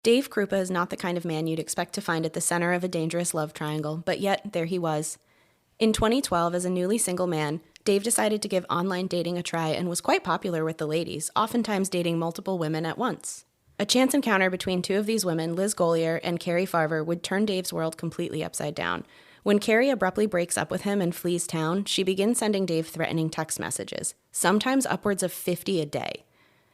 Dave Kroupa is not the kind of man you'd expect to find at the center of a dangerous love triangle, but yet there he was. In 2012, as a newly single man, Dave decided to give online dating a try and was quite popular with the ladies, oftentimes dating multiple women at once. A chance encounter between two of these women, Liz Golyar and Cari Farver, would turn Dave's world completely upside down. When Cari abruptly breaks up with him and flees town, she begins sending Dave threatening text messages, sometimes upwards of 50 a day.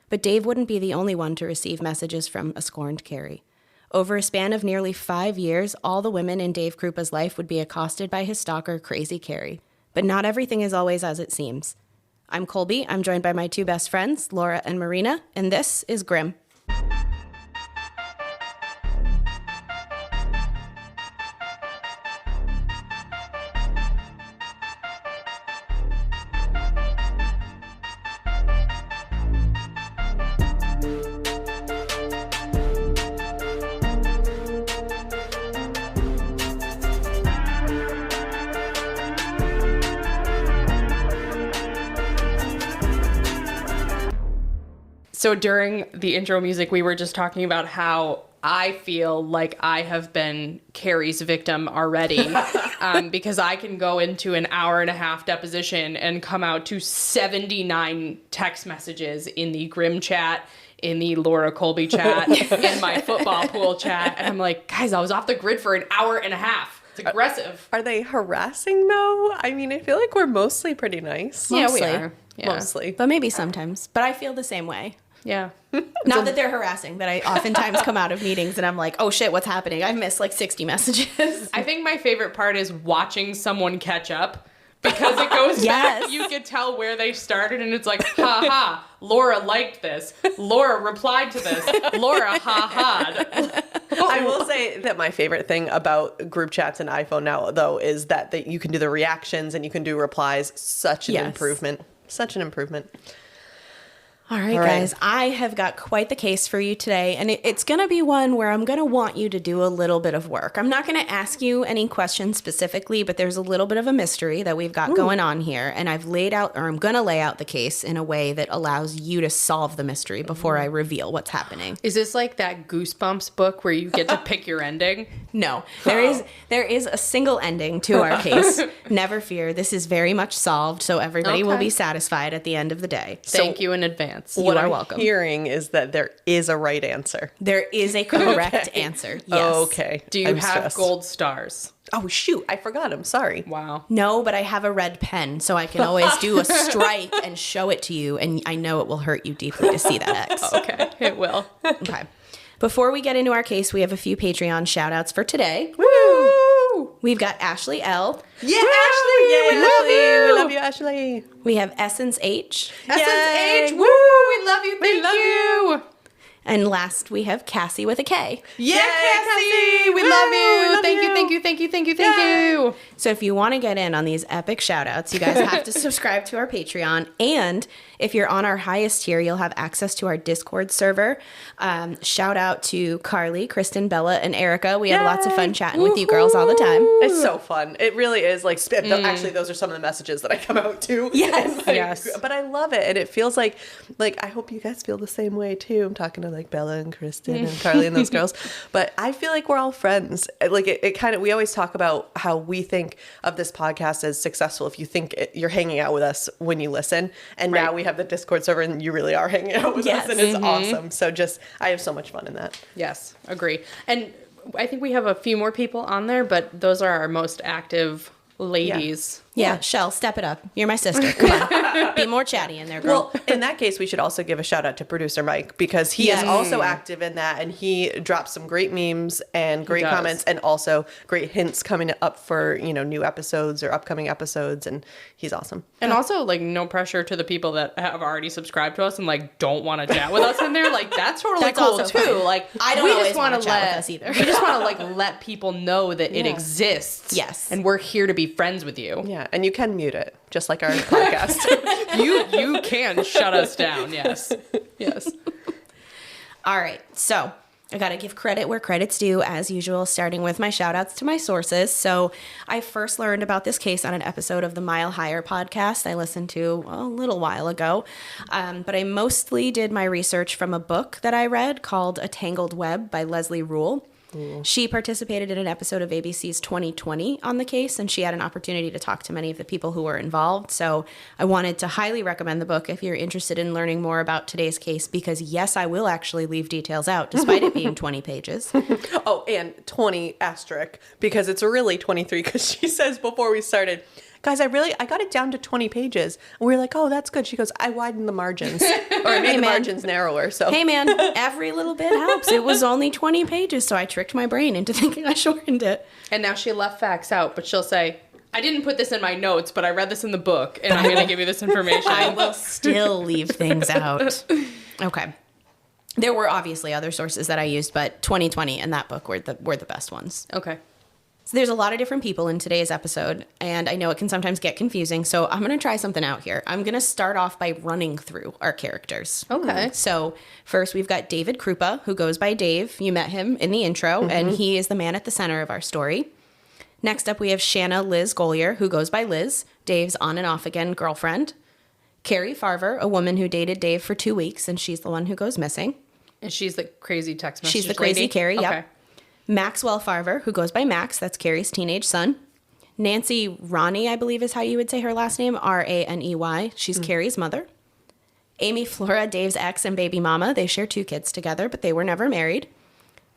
But Dave wouldn't be the only one to receive messages from a scorned Cari. Over a span of nearly 5 years, all the women in Dave Kroupa's life would be accosted by his stalker, Crazy Cari. But not everything is always as it seems. I'm Colby, I'm joined by my two best friends, Laura and Marina, and this is Grim. So during the intro music, we were just talking about how I feel like I have been Cari's victim already because I can go into an hour-and-a-half deposition and come out to 79 text messages in the Grim chat, in the Laura Colby chat, in my football pool chat. And I'm like, guys, I was off the grid for an hour and a half. It's aggressive. Are they harassing, though? I mean, I feel like we're mostly pretty nice. Mostly. Yeah, we are. Yeah. Mostly. But maybe sometimes. But I feel the same way. Yeah. Not that they're harassing, but I oftentimes come out of meetings and I'm like, oh shit, what's happening? I've missed like 60 messages. I think my favorite part is watching someone catch up because it goes Yes. back. You can tell where they started and it's like, ha ha, Laura liked this. Laura replied to this. Laura ha ha. I will say that my favorite thing about group chats and iPhone now, though, is that you can do the reactions and you can do replies. Such an improvement. Such an improvement. All right, guys, I have got quite the case for you today, and it's going to be one where I'm going to want you to do a little bit of work. I'm not going to ask you any questions specifically, but there's a little bit of a mystery that we've got going on here, and I'm going to lay out the case in a way that allows you to solve the mystery before I reveal what's happening. Is this like that Goosebumps book where you get to pick your ending? No, there is a single ending to our case. Never fear, this is very much solved, so everybody will be satisfied at the end of the day. Thank you in advance. What I'm hearing is that there is a right answer. There is a correct answer. Yes. Okay. Do you have gold stars? Oh, shoot. I forgot. I'm sorry. Wow. No, but I have a red pen, so I can always do a strike and show it to you, and I know it will hurt you deeply to see that X. Okay, it will. Okay. Before we get into our case, we have a few Patreon shout-outs for today. Woo! We've got Ashley L. Yeah, Ashley! Yeah, we love you! We love you, Ashley! We have Essence H. Essence H! Woo! We love you! Thank you! And last, we have Cassie with a K. Yeah, Cassie! We love you! Thank you, thank you, thank you, thank you, thank you! So if you want to get in on these epic shout-outs, you guys have to subscribe to our Patreon. And if you're on our highest tier, you'll have access to our Discord server. Shout out to Carly, Kristen, Bella, and Erica. We have lots of fun chatting with you girls all the time. It's so fun. It really is. Like, actually, those are some of the messages that I come out to. Yes. Yes. But I love it. And it feels like I hope you guys feel the same way, too. I'm talking to, like, Bella and Kristen and Carly and those girls. But I feel like we're all friends. Like, it kind of, we always talk about how we think of this podcast as successful if you think you're hanging out with us when you listen. And now we have the Discord server and you really are hanging out with us. And it's awesome. So I have so much fun in that. Yes, agree. And I think we have a few more people on there, but those are our most active ladies. Yeah, Shell, step it up. You're my sister. Come on. Be more chatty in there, girl. Well, in that case, we should also give a shout out to producer Mike because he is also active in that and he drops some great memes and great comments and also great hints coming up for, new episodes or upcoming episodes, and he's awesome. And also, like, no pressure to the people that have already subscribed to us and, like, don't want to chat with us in there. Like, that's totally cool, too. Fine. Like, I don't always want to chat with us either. We just want to, like, let people know that it exists. Yes. And we're here to be friends with you. Yeah, and you can mute it, just like our podcast. You can shut us down, yes. Yes. All right, so I got to give credit where credit's due, as usual, starting with my shout outs to my sources. So I first learned about this case on an episode of the Mile Higher podcast I listened to a little while ago. But I mostly did my research from a book that I read called A Tangled Web by Leslie Rule. She participated in an episode of ABC's 2020 on the case, and she had an opportunity to talk to many of the people who were involved. So I wanted to highly recommend the book if you're interested in learning more about today's case, because yes, I will actually leave details out, despite it being 20 pages. Oh, and 20 asterisk, because it's really 23, because she says before we started, guys, I got it down to 20 pages. And we were like, oh, that's good. She goes, I widened the margins, or I made the margins narrower. So hey, man, every little bit helps. It was only 20 pages, so I tricked my brain into thinking I shortened it. And now she left facts out, but she'll say, I didn't put this in my notes, but I read this in the book, and I'm going to give you this information. I will still leave things out. Okay. There were obviously other sources that I used, but 2020 and that book were the best ones. Okay. So there's a lot of different people in today's episode, and I know it can sometimes get confusing, so I'm going to try something out here. I'm going to start off by running through our characters. Okay. So first we've got David Kroupa, who goes by Dave. You met him in the intro, and he is the man at the center of our story. Next up we have Shanna Liz Golyar, who goes by Liz, Dave's on and off again girlfriend. Cari Farver, a woman who dated Dave for 2 weeks, and she's the one who goes missing. And she's the crazy text message She's the crazy lady? Cari, Okay. yep. Maxwell Farver, who goes by Max, that's Carrie's teenage son. Nancy Roney, I believe is how you would say her last name, Raney. She's Carrie's mother. Amy Flora, Dave's ex and baby mama. They share 2 kids together, but they were never married.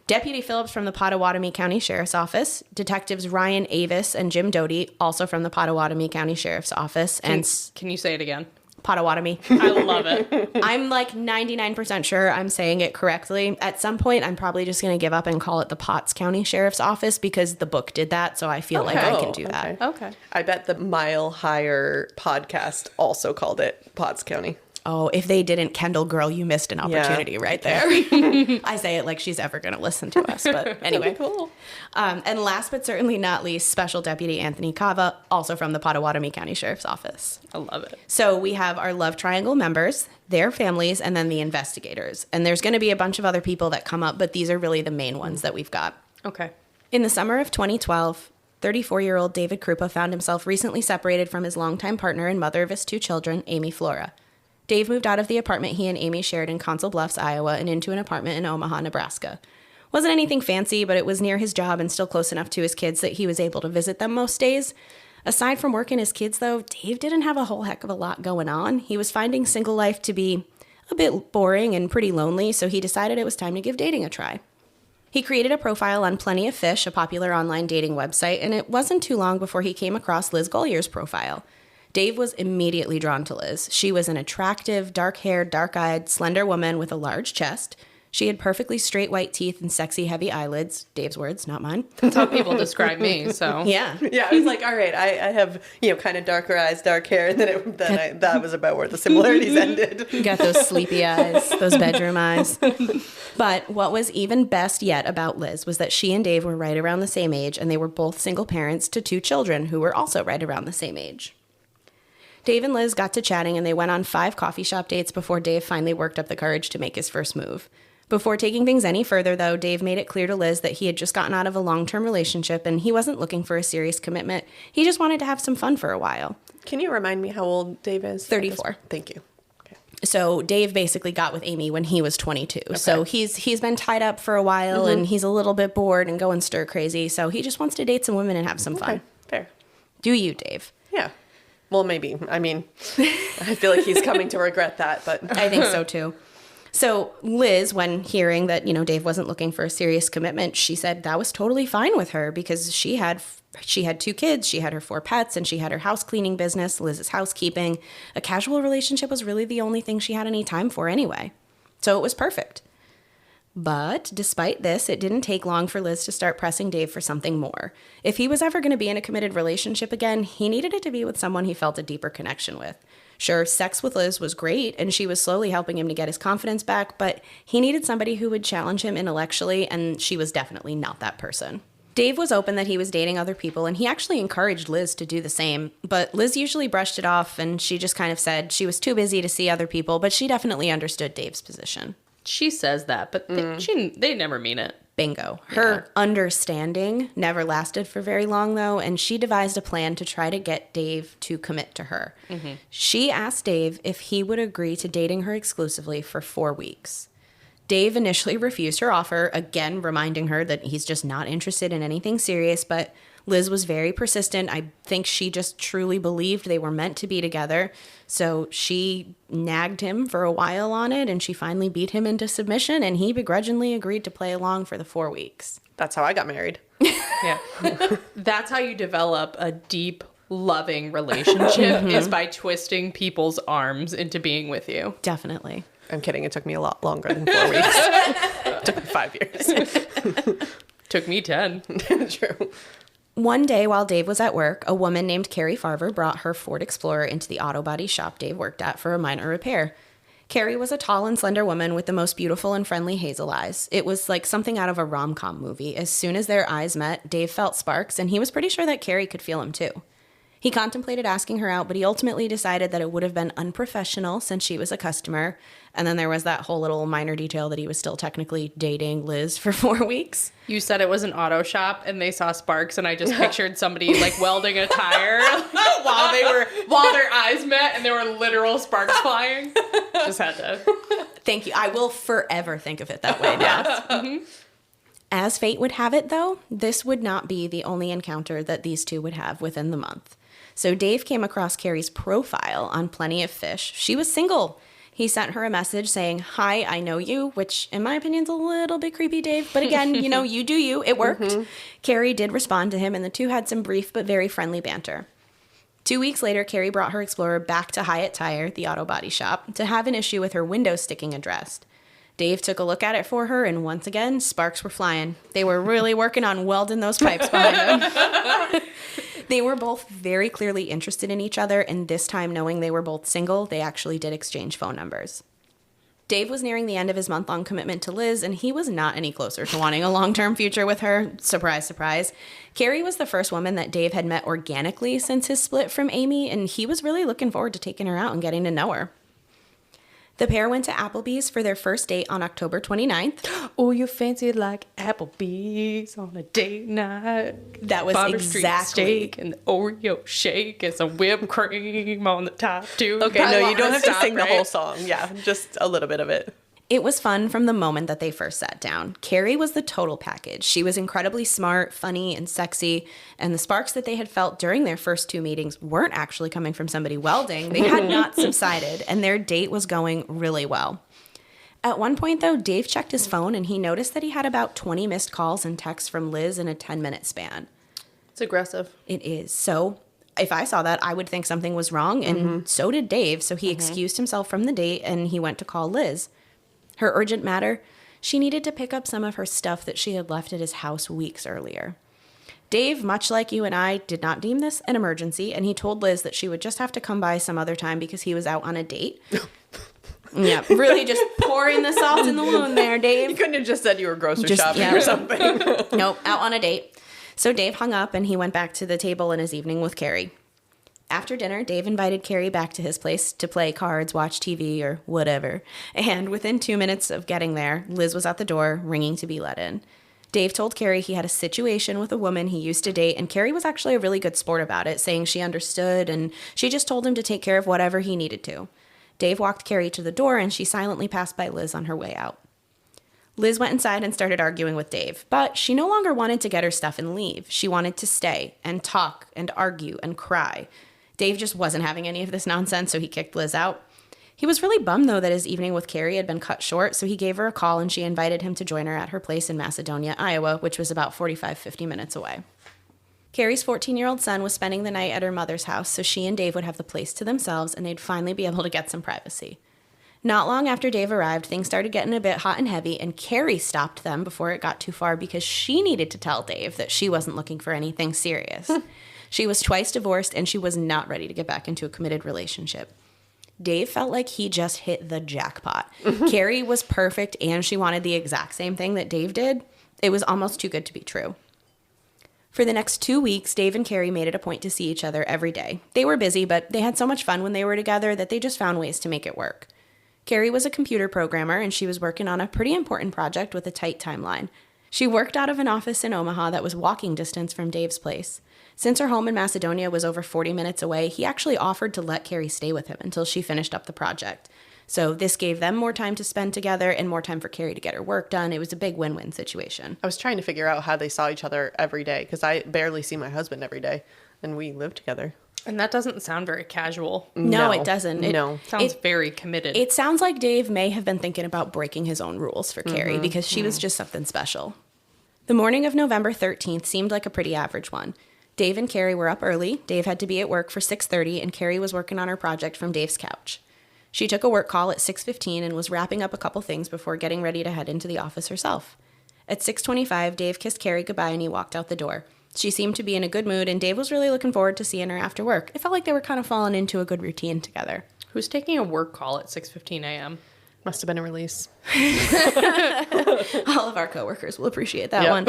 Deputy Phillips from the Pottawattamie County Sheriff's Office. Detectives Ryan Avis and Jim Doty, also from the Pottawattamie County Sheriff's Office. Can you say it again? Pottawattamie. I love it. I'm like 99% sure I'm saying it correctly. At some point, I'm probably just going to give up and call it the Potts County Sheriff's Office, because the book did that, so I feel like I can do that. Okay. I bet the Mile Higher podcast also called it Potts County. Oh, if they didn't, Kendall, girl, you missed an opportunity right there. I say it like she's ever going to listen to us, but anyway. Cool. And last but certainly not least, Special Deputy Anthony Cava, also from the Pottawattamie County Sheriff's Office. I love it. So we have our love triangle members, their families, and then the investigators. And there's going to be a bunch of other people that come up, but these are really the main ones that we've got. Okay. In the summer of 2012, 34-year-old David Kroupa found himself recently separated from his longtime partner and mother of his 2 children, Amy Flora. Dave moved out of the apartment he and Amy shared in Council Bluffs, Iowa, and into an apartment in Omaha, Nebraska. Wasn't anything fancy, but it was near his job and still close enough to his kids that he was able to visit them most days. Aside from work and his kids, though, Dave didn't have a whole heck of a lot going on. He was finding single life to be a bit boring and pretty lonely, so he decided it was time to give dating a try. He created a profile on Plenty of Fish, a popular online dating website, and it wasn't too long before he came across Liz Golyar's profile. Dave was immediately drawn to Liz. She was an attractive, dark-haired, dark-eyed, slender woman with a large chest. She had perfectly straight white teeth and sexy, heavy eyelids. Dave's words, not mine. That's how people describe me, so. Yeah. Yeah, I was like, all right, I have, kind of darker eyes, dark hair, and that was about where the similarities ended. You got those sleepy eyes, those bedroom eyes. But what was even best yet about Liz was that she and Dave were right around the same age, and they were both single parents to 2 children who were also right around the same age. Dave and Liz got to chatting, and they went on 5 coffee shop dates before Dave finally worked up the courage to make his first move. Before taking things any further, though, Dave made it clear to Liz that he had just gotten out of a long-term relationship, and he wasn't looking for a serious commitment. He just wanted to have some fun for a while. Can you remind me how old Dave is? 34. Thank you. Okay. So Dave basically got with Amy when he was 22. Okay. So he's been tied up for a while, and he's a little bit bored and going stir crazy, so he just wants to date some women and have some fun. Fair. Do you, Dave? Yeah. Well, maybe. I mean, I feel like he's coming to regret that, but I think so too. So Liz, when hearing that, Dave wasn't looking for a serious commitment, she said that was totally fine with her because she had 2 kids, she had her 4 pets, and she had her house cleaning business, Liz's housekeeping. A casual relationship was really the only thing she had any time for anyway. So it was perfect. But despite this, it didn't take long for Liz to start pressing Dave for something more. If he was ever going to be in a committed relationship again, he needed it to be with someone he felt a deeper connection with. Sure, sex with Liz was great, and she was slowly helping him to get his confidence back, but he needed somebody who would challenge him intellectually, and she was definitely not that person. Dave was open that he was dating other people, and he actually encouraged Liz to do the same, but Liz usually brushed it off, and she just kind of said she was too busy to see other people, but she definitely understood Dave's position. She says that, but they never mean it. Bingo. Her understanding never lasted for very long, though, and she devised a plan to try to get Dave to commit to her. She asked Dave if he would agree to dating her exclusively for 4 weeks. Dave initially refused her offer, again reminding her that he's just not interested in anything serious, but Liz was very persistent. I think she just truly believed they were meant to be together. So she nagged him for a while on it, and she finally beat him into submission, and he begrudgingly agreed to play along for the 4 weeks. That's how I got married. Yeah. That's how you develop a deep, loving relationship is by twisting people's arms into being with you. Definitely. I'm kidding. It took me a lot longer than 4 weeks. It took me 5 years. Took me 10. True. One day while Dave was at work, a woman named Cari Farver brought her Ford Explorer into the auto body shop Dave worked at for a minor repair. Cari was a tall and slender woman with the most beautiful and friendly hazel eyes. It was like something out of a rom-com movie. As soon as their eyes met, Dave felt sparks, and he was pretty sure that Cari could feel him too. He contemplated asking her out, but he ultimately decided that it would have been unprofessional since she was a customer. And then there was that whole little minor detail that he was still technically dating Liz for 4 weeks. You said it was an auto shop and they saw sparks, and I just pictured somebody like welding a tire while their eyes met and there were literal sparks flying. Just had to. Thank you. I will forever think of it that way now. As fate would have it, though, this would not be the only encounter that these two would have within the month. So Dave came across Cari's profile on Plenty of Fish. She was single. He sent her a message saying, "Hi, I know you," which in my opinion is a little bit creepy, Dave. But again, you do you. It worked. Cari did respond to him, and the two had some brief but very friendly banter. 2 weeks later, Cari brought her Explorer back to Hyatt Tire, the auto body shop, to have an issue with her window sticking addressed. Dave took a look at it for her, and once again, sparks were flying. They were really working on welding those pipes behind them. They were both very clearly interested in each other, and this time, knowing they were both single, they actually did exchange phone numbers. Dave was nearing the end of his month-long commitment to Liz, and he was not any closer to wanting a long-term future with her. Surprise, surprise. Cari was the first woman that Dave had met organically since his split from Amy, and he was really looking forward to taking her out and getting to know her. The pair went to Applebee's for their first date on October 29th. Oh, you fancy like Applebee's on a date night. That was Farver exactly. Street steak and the Oreo shake and some whipped cream on the top too. Okay, no, you don't have to sing the whole song. Yeah, just a little bit of it. It was fun from the moment that they first sat down. Cari was the total package. She was incredibly smart, funny, and sexy, and the sparks that they had felt during their first 2 meetings weren't actually coming from somebody welding. They had not subsided, and their date was going really well. At one point, though, Dave checked his phone, and he noticed that he had about 20 missed calls and texts from Liz in a 10-minute span. It's aggressive. It is. So if I saw that, I would think something was wrong, and so did Dave. So he excused himself from the date, and he went to call Liz. Her urgent matter, she needed to pick up some of her stuff that she had left at his house weeks earlier. Dave, much like you and I, did not deem this an emergency, and he told Liz that she would just have to come by some other time because he was out on a date. Yeah, really just pouring the salt in the wound there, Dave. You couldn't have just said you were grocery shopping or something. Nope, out on a date. So Dave hung up, and he went back to the table in his evening with Cari. After dinner, Dave invited Cari back to his place to play cards, watch TV, or whatever. And within 2 minutes of getting there, Liz was at the door, ringing to be let in. Dave told Cari he had a situation with a woman he used to date, and Cari was actually a really good sport about it, saying she understood, and she just told him to take care of whatever he needed to. Dave walked Cari to the door, and she silently passed by Liz on her way out. Liz went inside and started arguing with Dave, but she no longer wanted to get her stuff and leave. She wanted to stay and talk and argue and cry. Dave just wasn't having any of this nonsense, so he kicked Liz out. He was really bummed, though, that his evening with Cari had been cut short, so he gave her a call, and she invited him to join her at her place in Macedonia, Iowa, which was about 50 minutes away. Cari's 14-year-old son was spending the night at her mother's house, so she and Dave would have the place to themselves, and they'd finally be able to get some privacy. Not long after Dave arrived, things started getting a bit hot and heavy, and Cari stopped them before it got too far because she needed to tell Dave that she wasn't looking for anything serious. She was twice divorced, and she was not ready to get back into a committed relationship. Dave felt like he just hit the jackpot. Cari was perfect, and she wanted the exact same thing that Dave did. It was almost too good to be true. For the next 2 weeks, Dave and Cari made it a point to see each other every day. They were busy, but they had so much fun when they were together that they just found ways to make it work. Cari was a computer programmer, and she was working on a pretty important project with a tight timeline. She worked out of an office in Omaha that was walking distance from Dave's place. Since her home in Macedonia was over 40 minutes away, he actually offered to let Cari stay with him until she finished up the project. So this gave them more time to spend together and more time for Cari to get her work done. It was a big win-win situation. I was trying to figure out how they saw each other every day because I barely see my husband every day, and we live together. And that doesn't sound very casual. No, it doesn't. Sounds very committed. It sounds like Dave may have been thinking about breaking his own rules for Cari because she was just something special. The morning of November 13th seemed like a pretty average one. Dave and Cari were up early. Dave had to be at work for 6:30, and Cari was working on her project from Dave's couch. She took a work call at 6:15 and was wrapping up a couple things before getting ready to head into the office herself. At 6:25, Dave kissed Cari goodbye and he walked out the door. She seemed to be in a good mood, and Dave was really looking forward to seeing her after work. It felt like they were kind of falling into a good routine together. Who's taking a work call at 6:15 a.m.? Must have been a release. All of our coworkers will appreciate that one.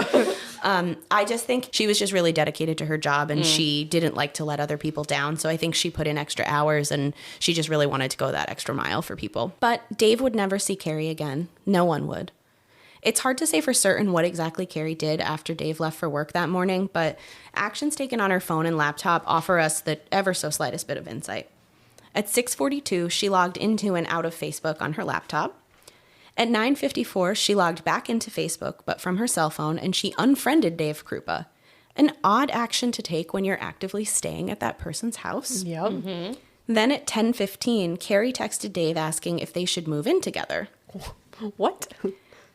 I just think she was just really dedicated to her job, and she didn't like to let other people down. So I think she put in extra hours, and she just really wanted to go that extra mile for people. But Dave would never see Cari again. No one would. It's hard to say for certain what exactly Cari did after Dave left for work that morning, but actions taken on her phone and laptop offer us the ever so slightest bit of insight. At 6:42, she logged into and out of Facebook on her laptop. At 9:54, she logged back into Facebook, but from her cell phone, and she unfriended Dave Kroupa. An odd action to take when you're actively staying at that person's house. Yep. Then at 10:15, Cari texted Dave asking if they should move in together. What?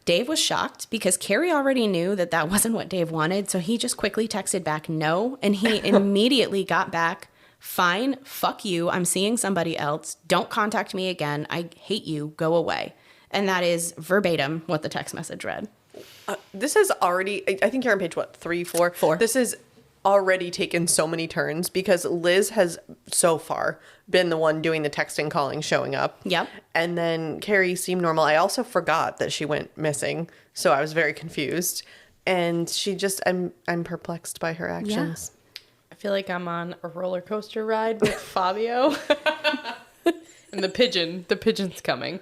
Dave was shocked because Cari already knew that that wasn't what Dave wanted, so he just quickly texted back no, and he immediately got back, "Fine, fuck you, I'm seeing somebody else, don't contact me again, I hate you, go away." And that is verbatim what the text message read. This is already, I think you're on page, what, 3, 4? 4. This is already taken so many turns because Liz has so far been the one doing the texting, calling, showing up. Yep. And then Cari seemed normal. I also forgot that she went missing, so I was very confused. And she just, I'm perplexed by her actions. I feel like I'm on a roller coaster ride with Fabio. And the pigeon's coming.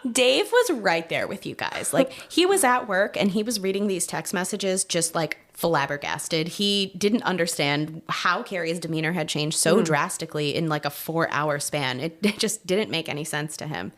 Dave was right there with you guys. Like, he was at work and he was reading these text messages just like flabbergasted. He didn't understand how Cari's demeanor had changed so drastically in like a 4-hour span. It just didn't make any sense to him.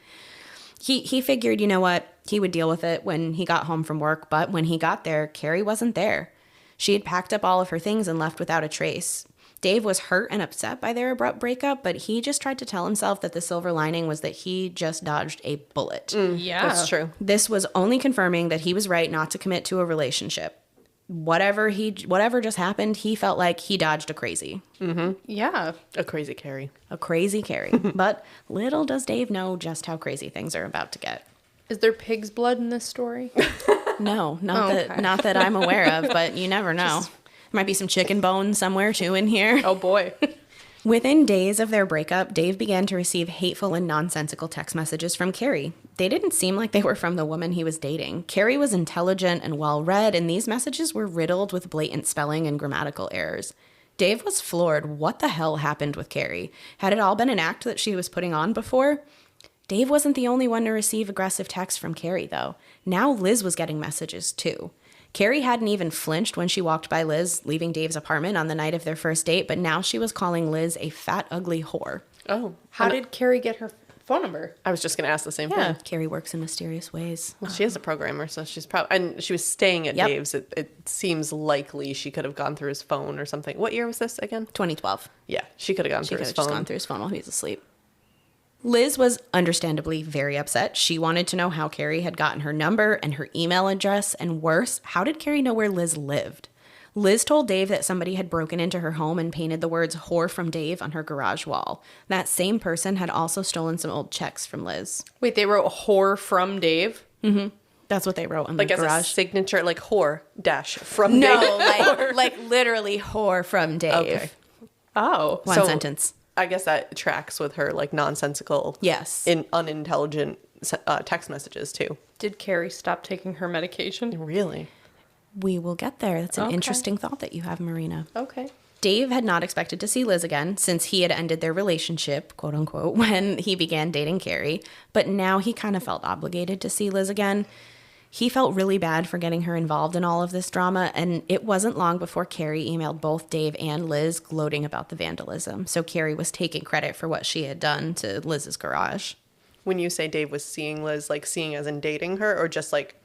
He figured, you know what, he would deal with it when he got home from work, but when he got there, Cari wasn't there. She had packed up all of her things and left without a trace. Dave was hurt and upset by their abrupt breakup, but he just tried to tell himself that the silver lining was that he just dodged a bullet. Yeah. That's true. This was only confirming that he was right not to commit to a relationship. Whatever just happened, he felt like he dodged a crazy. Yeah. A crazy Cari. A crazy Cari. But little does Dave know just how crazy things are about to get. Is there pig's blood in this story? No, not that I'm aware of, but you never know. Might be some chicken bones somewhere too in here. Oh boy. Within days of their breakup, Dave began to receive hateful and nonsensical text messages from Cari. They didn't seem like they were from the woman he was dating. Cari was intelligent and well-read, and these messages were riddled with blatant spelling and grammatical errors. Dave was floored. What the hell happened with Cari? Had it all been an act that she was putting on before? Dave wasn't the only one to receive aggressive texts from Cari, though. Now Liz was getting messages, too. Cari hadn't even flinched when she walked by Liz leaving Dave's apartment on the night of their first date, but now she was calling Liz a fat, ugly whore. Oh. How did Cari get her phone number? I was just going to ask the same Yeah, thing. Cari works in mysterious ways. Well, she is a programmer, so she's probably, and she was staying at Dave's. It seems likely she could have gone through his phone or something. What year was this again? 2012. Yeah, she could have gone She through could his have phone. just gone through his phone while he was asleep. Liz was understandably very upset. She wanted to know how Cari had gotten her number and her email address, and worse, how did Cari know where Liz lived? Liz told Dave that somebody had broken into her home and painted the words "whore from Dave" on her garage wall. That same person had also stolen some old checks from Liz. Wait, they wrote "whore from Dave"? That's what they wrote on Like the as a garage. signature, like whore dash from No, Dave. like literally "whore from Dave." Okay. Oh. One So- sentence. I guess that tracks with her like nonsensical, Yes. unintelligent text messages too. Did Cari stop taking her medication? Really? We will get there. That's an Okay. interesting thought that you have, Marina. Okay. Dave had not expected to see Liz again since he had ended their relationship, quote unquote, when he began dating Cari. But now he kind of felt obligated to see Liz again. He felt really bad for getting her involved in all of this drama, and it wasn't long before Cari emailed both Dave and Liz gloating about the vandalism. So Cari was taking credit for what she had done to Liz's garage. When you say Dave was seeing Liz, like seeing as in dating her, or just like...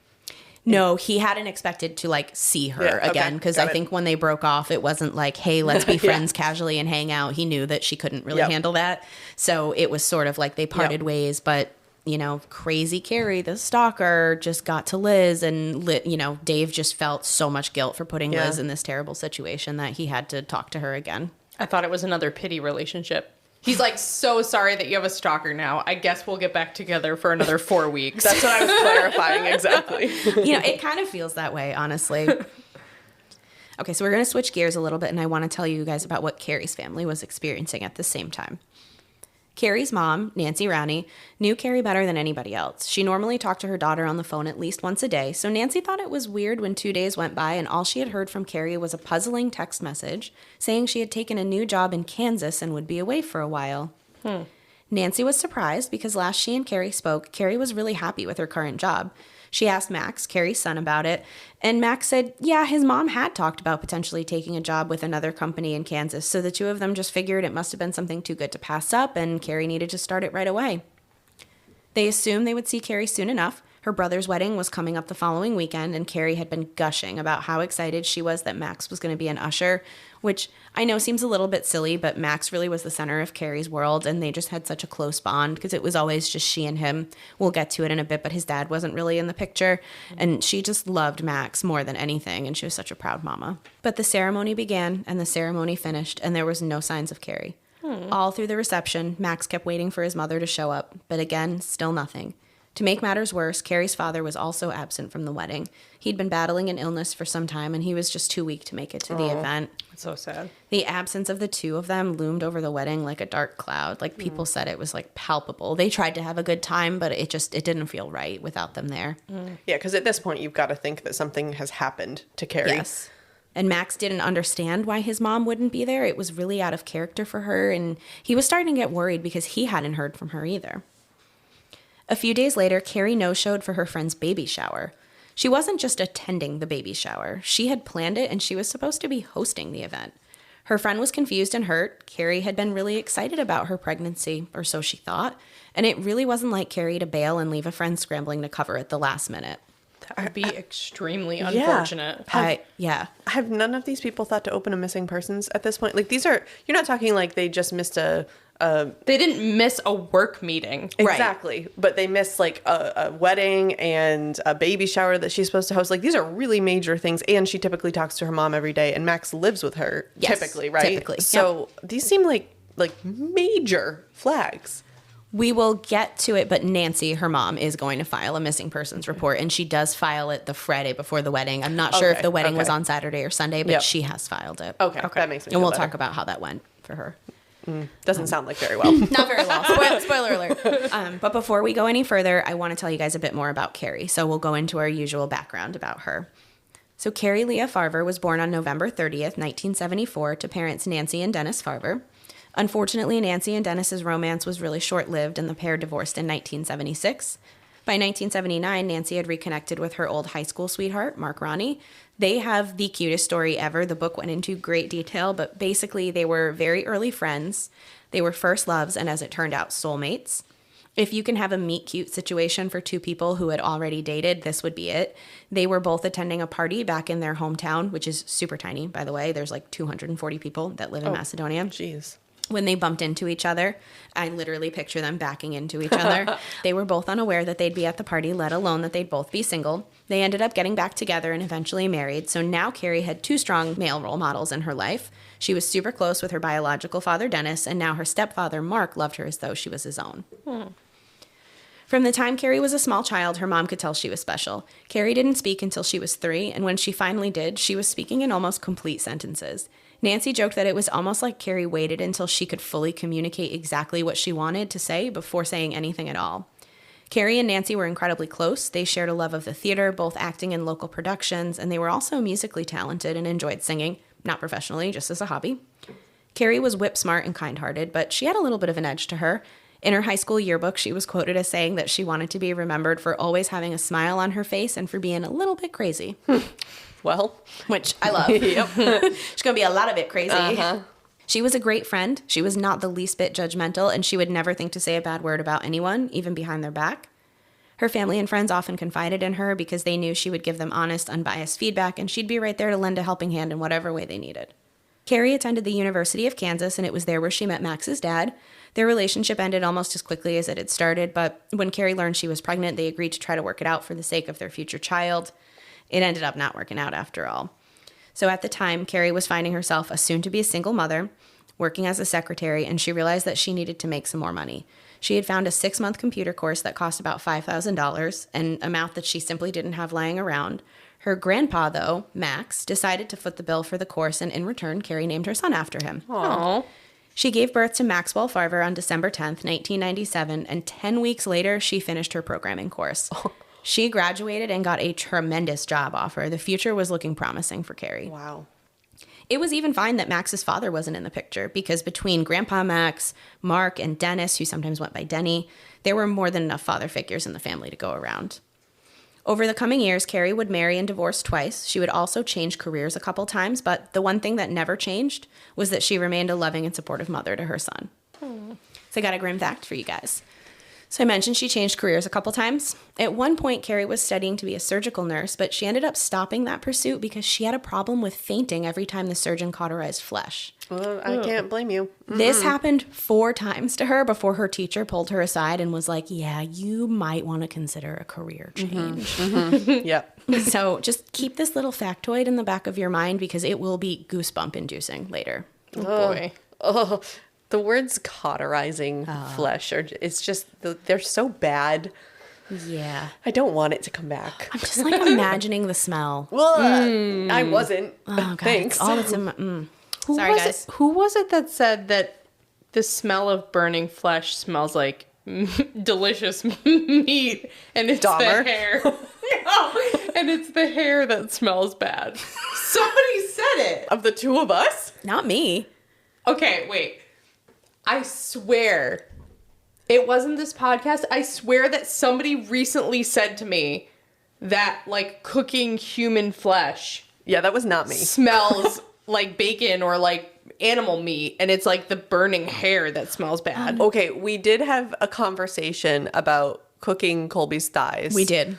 No, he hadn't expected to like see her again, because I think when they broke off, it wasn't like, hey, let's be friends casually and hang out. He knew that she couldn't really handle that. So it was sort of like they parted ways, but... You know, crazy Cari, the stalker, just got to Liz, and, Dave just felt so much guilt for putting Liz in this terrible situation that he had to talk to her again. I thought it was another pity relationship. He's like, so sorry that you have a stalker now. I guess we'll get back together for another 4 weeks. That's what I was clarifying, exactly. It kind of feels that way, honestly. Okay, so we're going to switch gears a little bit, and I want to tell you guys about what Cari's family was experiencing at the same time. Cari's mom, Nancy Rowney, knew Cari better than anybody else. She normally talked to her daughter on the phone at least once a day, so Nancy thought it was weird when 2 days went by and all she had heard from Cari was a puzzling text message saying she had taken a new job in Kansas and would be away for a while. Nancy was surprised because last she and Cari spoke, Cari was really happy with her current job. She asked Max, Cari's son, about it, and Max said, yeah, his mom had talked about potentially taking a job with another company in Kansas, so the two of them just figured it must have been something too good to pass up, and Cari needed to start it right away. They assumed they would see Cari soon enough. Her brother's wedding was coming up the following weekend, and Cari had been gushing about how excited she was that Max was going to be an usher, which I know seems a little bit silly, but Max really was the center of Cari's world, and they just had such a close bond because it was always just she and him. We'll get to it in a bit, but his dad wasn't really in the picture, and she just loved Max more than anything, and she was such a proud mama. But the ceremony began, and the ceremony finished, and there was no signs of Cari. All through the reception, Max kept waiting for his mother to show up, but again, still nothing. To make matters worse, Cari's father was also absent from the wedding. He'd been battling an illness for some time, and he was just too weak to make it to the event. It's so sad. The absence of the two of them loomed over the wedding like a dark cloud. Like, people said it was, like, palpable. They tried to have a good time, but it didn't feel right without them there. Yeah, because at this point, you've got to think that something has happened to Cari. Yes. And Max didn't understand why his mom wouldn't be there. It was really out of character for her, and he was starting to get worried because he hadn't heard from her either. A few days later, Cari no-showed for her friend's baby shower. She wasn't just attending the baby shower. She had planned it, and she was supposed to be hosting the event. Her friend was confused and hurt. Cari had been really excited about her pregnancy, or so she thought, and it really wasn't like Cari to bail and leave a friend scrambling to cover at the last minute. That would be extremely unfortunate. Have none of these people thought to open a missing persons at this point? Like, you're not talking like they just missed they didn't miss a work meeting. Exactly. Right. But they missed like a wedding and a baby shower that she's supposed to host. Like, these are really major things. And she typically talks to her mom every day, and Max lives with her typically, right? Typically. So these seem like major flags. We will get to it, but Nancy, her mom, is going to file a missing persons report, and she does file it the Friday before the wedding. I'm not sure if the wedding was on Saturday or Sunday, but she has filed it. Okay. That makes me feel And we'll better. talk about how that went for her. Doesn't sound like very well. Not very well. Spoiler alert. But before we go any further, I want to tell you guys a bit more about Cari. So we'll go into our usual background about her. So Cari Leah Farver was born on November 30th, 1974, to parents Nancy and Dennis Farver. Unfortunately, Nancy and Dennis's romance was really short-lived, and the pair divorced in 1976. By 1979, Nancy had reconnected with her old high school sweetheart, Mark Ronnie. They have the cutest story ever. The book went into great detail, but basically they were very early friends. They were first loves, and as it turned out, soulmates. If you can have a meet-cute situation for two people who had already dated, this would be it. They were both attending a party back in their hometown, which is super tiny, by the way. There's like 240 people that live in Macedonia. Jeez. When they bumped into each other, I literally picture them backing into each other. They were both unaware that they'd be at the party, let alone that they'd both be single. They ended up getting back together and eventually married. So now Cari had two strong male role models in her life. She was super close with her biological father, Dennis, and now her stepfather, Mark, loved her as though she was his own. From the time Cari was a small child, her mom could tell she was special. Cari didn't speak until she was 3, and when she finally did, she was speaking in almost complete sentences. Nancy joked that it was almost like Cari waited until she could fully communicate exactly what she wanted to say before saying anything at all. Cari and Nancy were incredibly close. They shared a love of the theater, both acting in local productions, and they were also musically talented and enjoyed singing. not professionally, just as a hobby. Cari was whip smart and kind-hearted, but she had a little bit of an edge to her. In her high school yearbook, she was quoted as saying that she wanted to be remembered for always having a smile on her face and for being a little bit crazy. Well, which I love. Yep. She's going to be a lot of it crazy. Uh-huh. She was a great friend. She was not the least bit judgmental, and she would never think to say a bad word about anyone, even behind their back. Her family and friends often confided in her because they knew she would give them honest, unbiased feedback, and she'd be right there to lend a helping hand in whatever way they needed. Cari attended the University of Kansas, and it was there where she met Max's dad. Their relationship ended almost as quickly as it had started, but when Cari learned she was pregnant, they agreed to try to work it out for the sake of their future child. It ended up not working out after all. So at the time, Cari was finding herself a soon-to-be single mother, working as a secretary, and she realized that she needed to make some more money. She had found a 6-month computer course that cost about $5,000, an amount that she simply didn't have lying around. Her grandpa, though, Max, decided to foot the bill for the course, and in return, Cari named her son after him. Aww. She gave birth to Maxwell Farver on December 10th, 1997, and 10 weeks later, she finished her programming course. She graduated and got a tremendous job offer. The future was looking promising for Cari. Wow. It was even fine that Max's father wasn't in the picture, because between Grandpa Max, Mark, and Dennis, who sometimes went by Denny, there were more than enough father figures in the family to go around. Over the coming years, Cari would marry and divorce twice. She would also change careers a couple times, but the one thing that never changed was that she remained a loving and supportive mother to her son. So I got a grim fact for you guys. So I mentioned she changed careers a couple times. At one point, Cari was studying to be a surgical nurse, but she ended up stopping that pursuit because she had a problem with fainting every time the surgeon cauterized flesh. Well, I can't blame you. This happened 4 times to her before her teacher pulled her aside and was like, yeah, you might want to consider a career change. Yep. So just keep this little factoid in the back of your mind because it will be goosebump inducing later. Oh, boy. Oh, the words cauterizing flesh it's just, they're so bad. Yeah. I don't want it to come back. I'm just like imagining the smell. Well, I wasn't. Oh, God. Thanks. All that's in Sorry, guys. Who was it that said that the smell of burning flesh smells like delicious meat? And it's Dahmer? the hair. No, and it's the hair that smells bad. Somebody said it. Of the two of us? Not me. Okay, wait. I swear it wasn't this podcast. I swear that somebody recently said to me that, like, cooking human flesh Yeah, that was not me. smells like bacon or like animal meat, and it's like the burning hair that smells bad. Okay, we did have a conversation about cooking Colby's thighs. We did.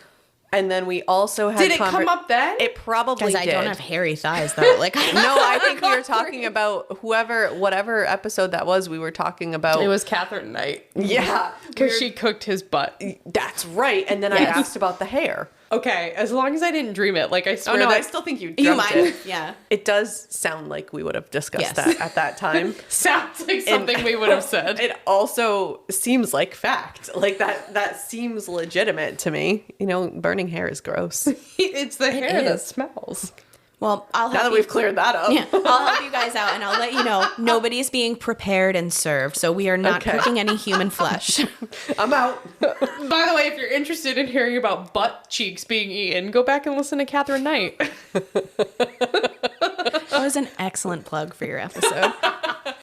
And then we also had... Did it come up then? It probably Because did. I don't have hairy thighs, though. Like, No, I think we were talking about whatever episode that was, we were talking about... It was Catherine Knight. Yeah. Because she cooked his butt. That's right. And then I asked about the hair. Okay, as long as I didn't dream it. Like, I swear I that still think you you dreamt mind? it. Yeah. It does sound like we would have discussed Yes. that at that time. sounds like something we would have said. It also seems like fact. Like that seems legitimate to me. You know, burning hair is gross. It's the hair that is. smells. Well, I'll Now help that you. we've cleared that up. Yeah, I'll help you guys out, and I'll let you know nobody's being prepared and served, so we are not Okay. cooking any human flesh. I'm out. By the way, if you're interested in hearing about butt cheeks being eaten, go back and listen to Catherine Knight. That was an excellent plug for your episode.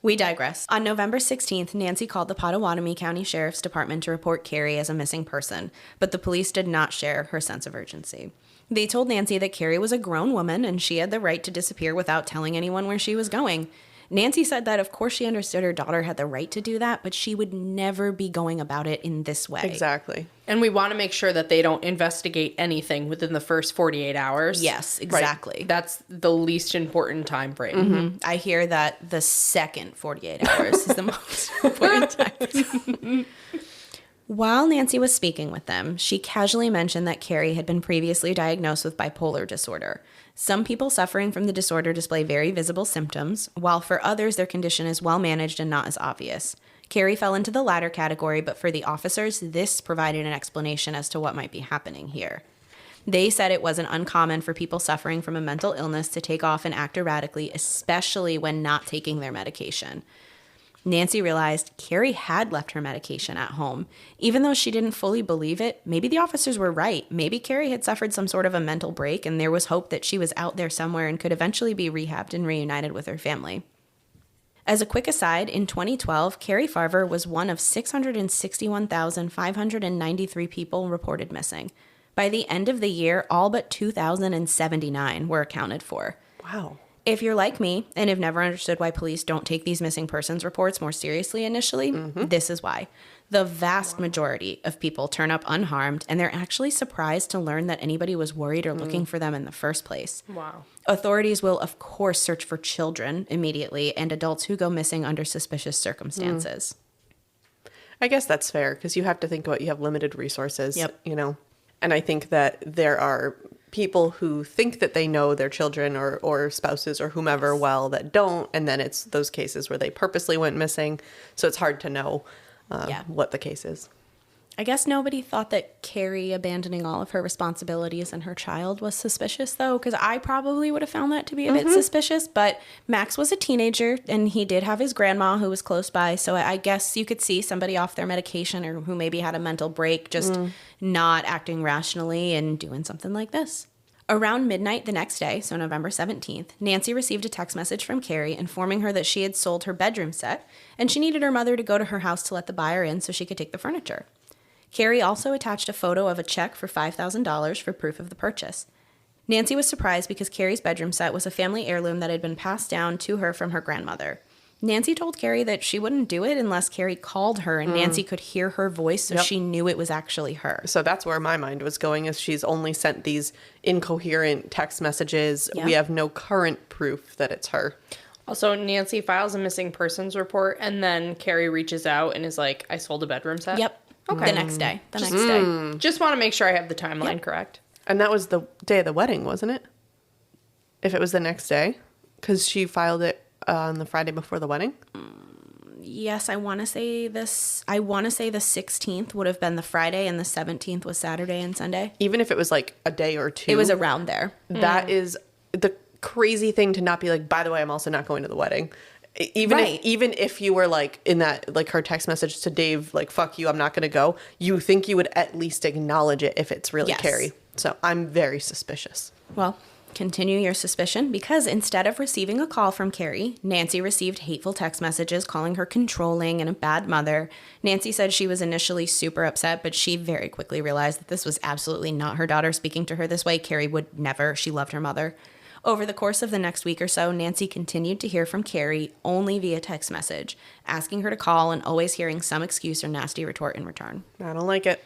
We digress. On November 16th, Nancy called the Pottawattamie County Sheriff's Department to report Cari as a missing person, but the police did not share her sense of urgency. They told Nancy that Cari was a grown woman and she had the right to disappear without telling anyone where she was going. Nancy said that of course she understood her daughter had the right to do that, but she would never be going about it in this way. Exactly. And we want to make sure that they don't investigate anything within the first 48 hours. Yes, exactly. That's the least important time frame. Mm-hmm. I hear that the second 48 hours is the most important time. While Nancy was speaking with them, she casually mentioned that Cari had been previously diagnosed with bipolar disorder. Some people suffering from the disorder display very visible symptoms, while for others their condition is well managed and not as obvious. Cari fell into the latter category, but for the officers, this provided an explanation as to what might be happening here. They said it wasn't uncommon for people suffering from a mental illness to take off and act erratically, especially when not taking their medication. Nancy realized Cari had left her medication at home. Even though she didn't fully believe it, maybe the officers were right. Maybe Cari had suffered some sort of a mental break, and there was hope that she was out there somewhere and could eventually be rehabbed and reunited with her family. As a quick aside, in 2012, Cari Farver was one of 661,593 people reported missing. By the end of the year, all but 2,079 were accounted for. Wow. If you're like me and have never understood why police don't take these missing persons reports more seriously initially, this is why. The vast majority of people turn up unharmed, and they're actually surprised to learn that anybody was worried or looking for them in the first place. Wow. Authorities will, of course, search for children immediately and adults who go missing under suspicious circumstances. I guess that's fair because you have to think about you have limited resources, Yep. you know. And I think that there are people who think that they know their children or spouses or whomever well that don't. And then it's those cases where they purposely went missing. So it's hard to know what the case is. I guess nobody thought that Cari abandoning all of her responsibilities and her child was suspicious, though, because I probably would have found that to be a bit suspicious. But Max was a teenager, and he did have his grandma who was close by. So I guess you could see somebody off their medication or who maybe had a mental break, just not acting rationally and doing something like this. Around midnight the next day, so November 17th, Nancy received a text message from Cari informing her that she had sold her bedroom set, and she needed her mother to go to her house to let the buyer in so she could take the furniture. Cari also attached a photo of a check for $5,000 for proof of the purchase. Nancy was surprised because Cari's bedroom set was a family heirloom that had been passed down to her from her grandmother. Nancy told Cari that she wouldn't do it unless Cari called her and Nancy could hear her voice so she knew it was actually her. So that's where my mind was going, is she's only sent these incoherent text messages. Yeah. We have no current proof that it's her. Also, Nancy files a missing persons report, and then Cari reaches out and is like, I sold a bedroom set? Yep. Okay. The next day. Just want to make sure I have the timeline correct. And that was the day of the wedding, wasn't it? If it was the next day? Because she filed it on the Friday before the wedding? Yes, I want to say this. I want to say the 16th would have been the Friday and the 17th was Saturday and Sunday. Even if it was like a day or two. It was around there. That is the crazy thing to not be like, by the way, I'm also not going to the wedding. Even if you were like in that, like her text message to Dave, like, fuck you, I'm not going to go. You think you would at least acknowledge it if it's really Cari. So I'm very suspicious. Well, continue your suspicion because instead of receiving a call from Cari, Nancy received hateful text messages calling her controlling and a bad mother. Nancy said she was initially super upset, but she very quickly realized that this was absolutely not her daughter speaking to her this way. Cari would never. She loved her mother. Over the course of the next week or so, Nancy continued to hear from Cari only via text message, asking her to call and always hearing some excuse or nasty retort in return. I don't like it.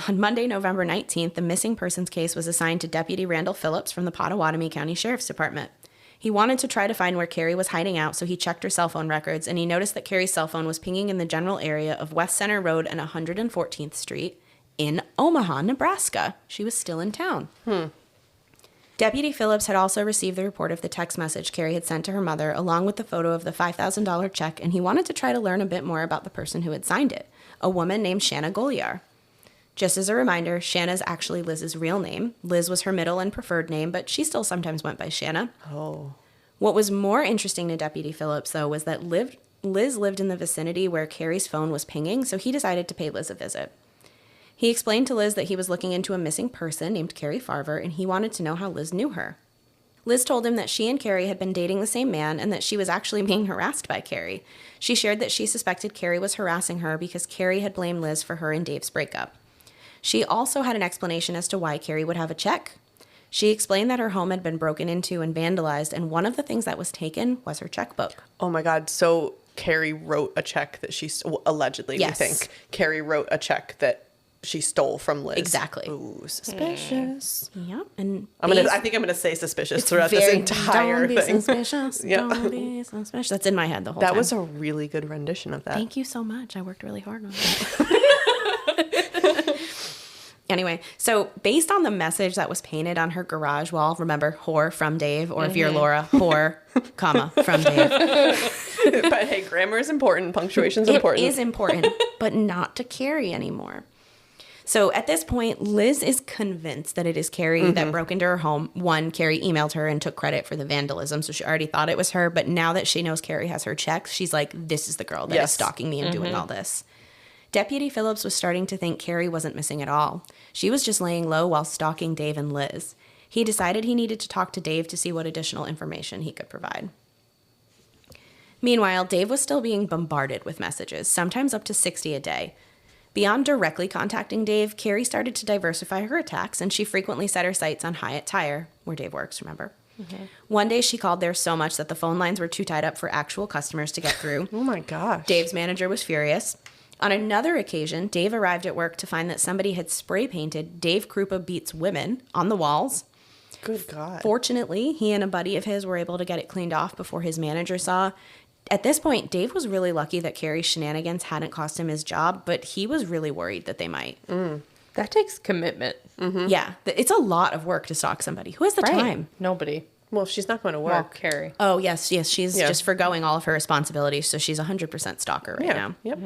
On Monday, November 19th, the missing persons case was assigned to Deputy Randall Phillips from the Pottawattamie County Sheriff's Department. He wanted to try to find where Cari was hiding out, so he checked her cell phone records, and he noticed that Cari's cell phone was pinging in the general area of West Center Road and 114th Street in Omaha, Nebraska. She was still in town. Deputy Phillips had also received the report of the text message Cari had sent to her mother, along with the photo of the $5,000 check, and he wanted to try to learn a bit more about the person who had signed it, a woman named Shanna Golyar. Just as a reminder, Shanna's actually Liz's real name. Liz was her middle and preferred name, but she still sometimes went by Shanna. Oh. What was more interesting to Deputy Phillips, though, was that Liz lived in the vicinity where Cari's phone was pinging, so he decided to pay Liz a visit. He explained to Liz that he was looking into a missing person named Cari Farver, and he wanted to know how Liz knew her. Liz told him that she and Cari had been dating the same man and that she was actually being harassed by Cari. She shared that she suspected Cari was harassing her because Cari had blamed Liz for her and Dave's breakup. She also had an explanation as to why Cari would have a check. She explained that her home had been broken into and vandalized, and one of the things that was taken was her checkbook. Oh my God. So Cari wrote a check that she allegedly, Yes. we think. Cari wrote a check that she stole from Liz. Exactly. Ooh, suspicious. Yeah, and I think I'm gonna say suspicious throughout this entire don't thing. Be suspicious. Yeah. Don't be suspicious. That's in my head the whole time. That was a really good rendition of that. Thank you so much. I worked really hard on that. Anyway, so based on the message that was painted on her garage wall, remember, whore from Dave, or if you're Laura, whore, comma, from Dave. But hey, grammar is important. Punctuation is important. It is important, but not to Cari anymore. So at this point, Liz is convinced that it is Cari that broke into her home. One, Cari emailed her and took credit for the vandalism, so she already thought it was her. But now that she knows Cari has her checks, she's like, this is the girl that is stalking me and doing all this. Deputy Phillips was starting to think Cari wasn't missing at all. She was just laying low while stalking Dave and Liz. He decided he needed to talk to Dave to see what additional information he could provide. Meanwhile, Dave was still being bombarded with messages, sometimes up to 60 a day. Beyond directly contacting Dave, Cari started to diversify her attacks, and she frequently set her sights on Hyatt Tire, where Dave works, remember? One day she called there so much that the phone lines were too tied up for actual customers to get through. Oh my gosh. Dave's manager was furious. On another occasion, Dave arrived at work to find that somebody had spray painted Dave Kroupa Beats Women on the walls. Good God. Fortunately, he and a buddy of his were able to get it cleaned off before his manager saw. At this point, Dave was really lucky that Cari's shenanigans hadn't cost him his job, but he was really worried that they might. That takes commitment. Yeah, it's a lot of work to stalk somebody. Who has the time? Nobody. Well, if she's not going to Well, work. Cari. Oh, yes, she's just forgoing all of her responsibilities, so she's 100% stalker right now. Yep.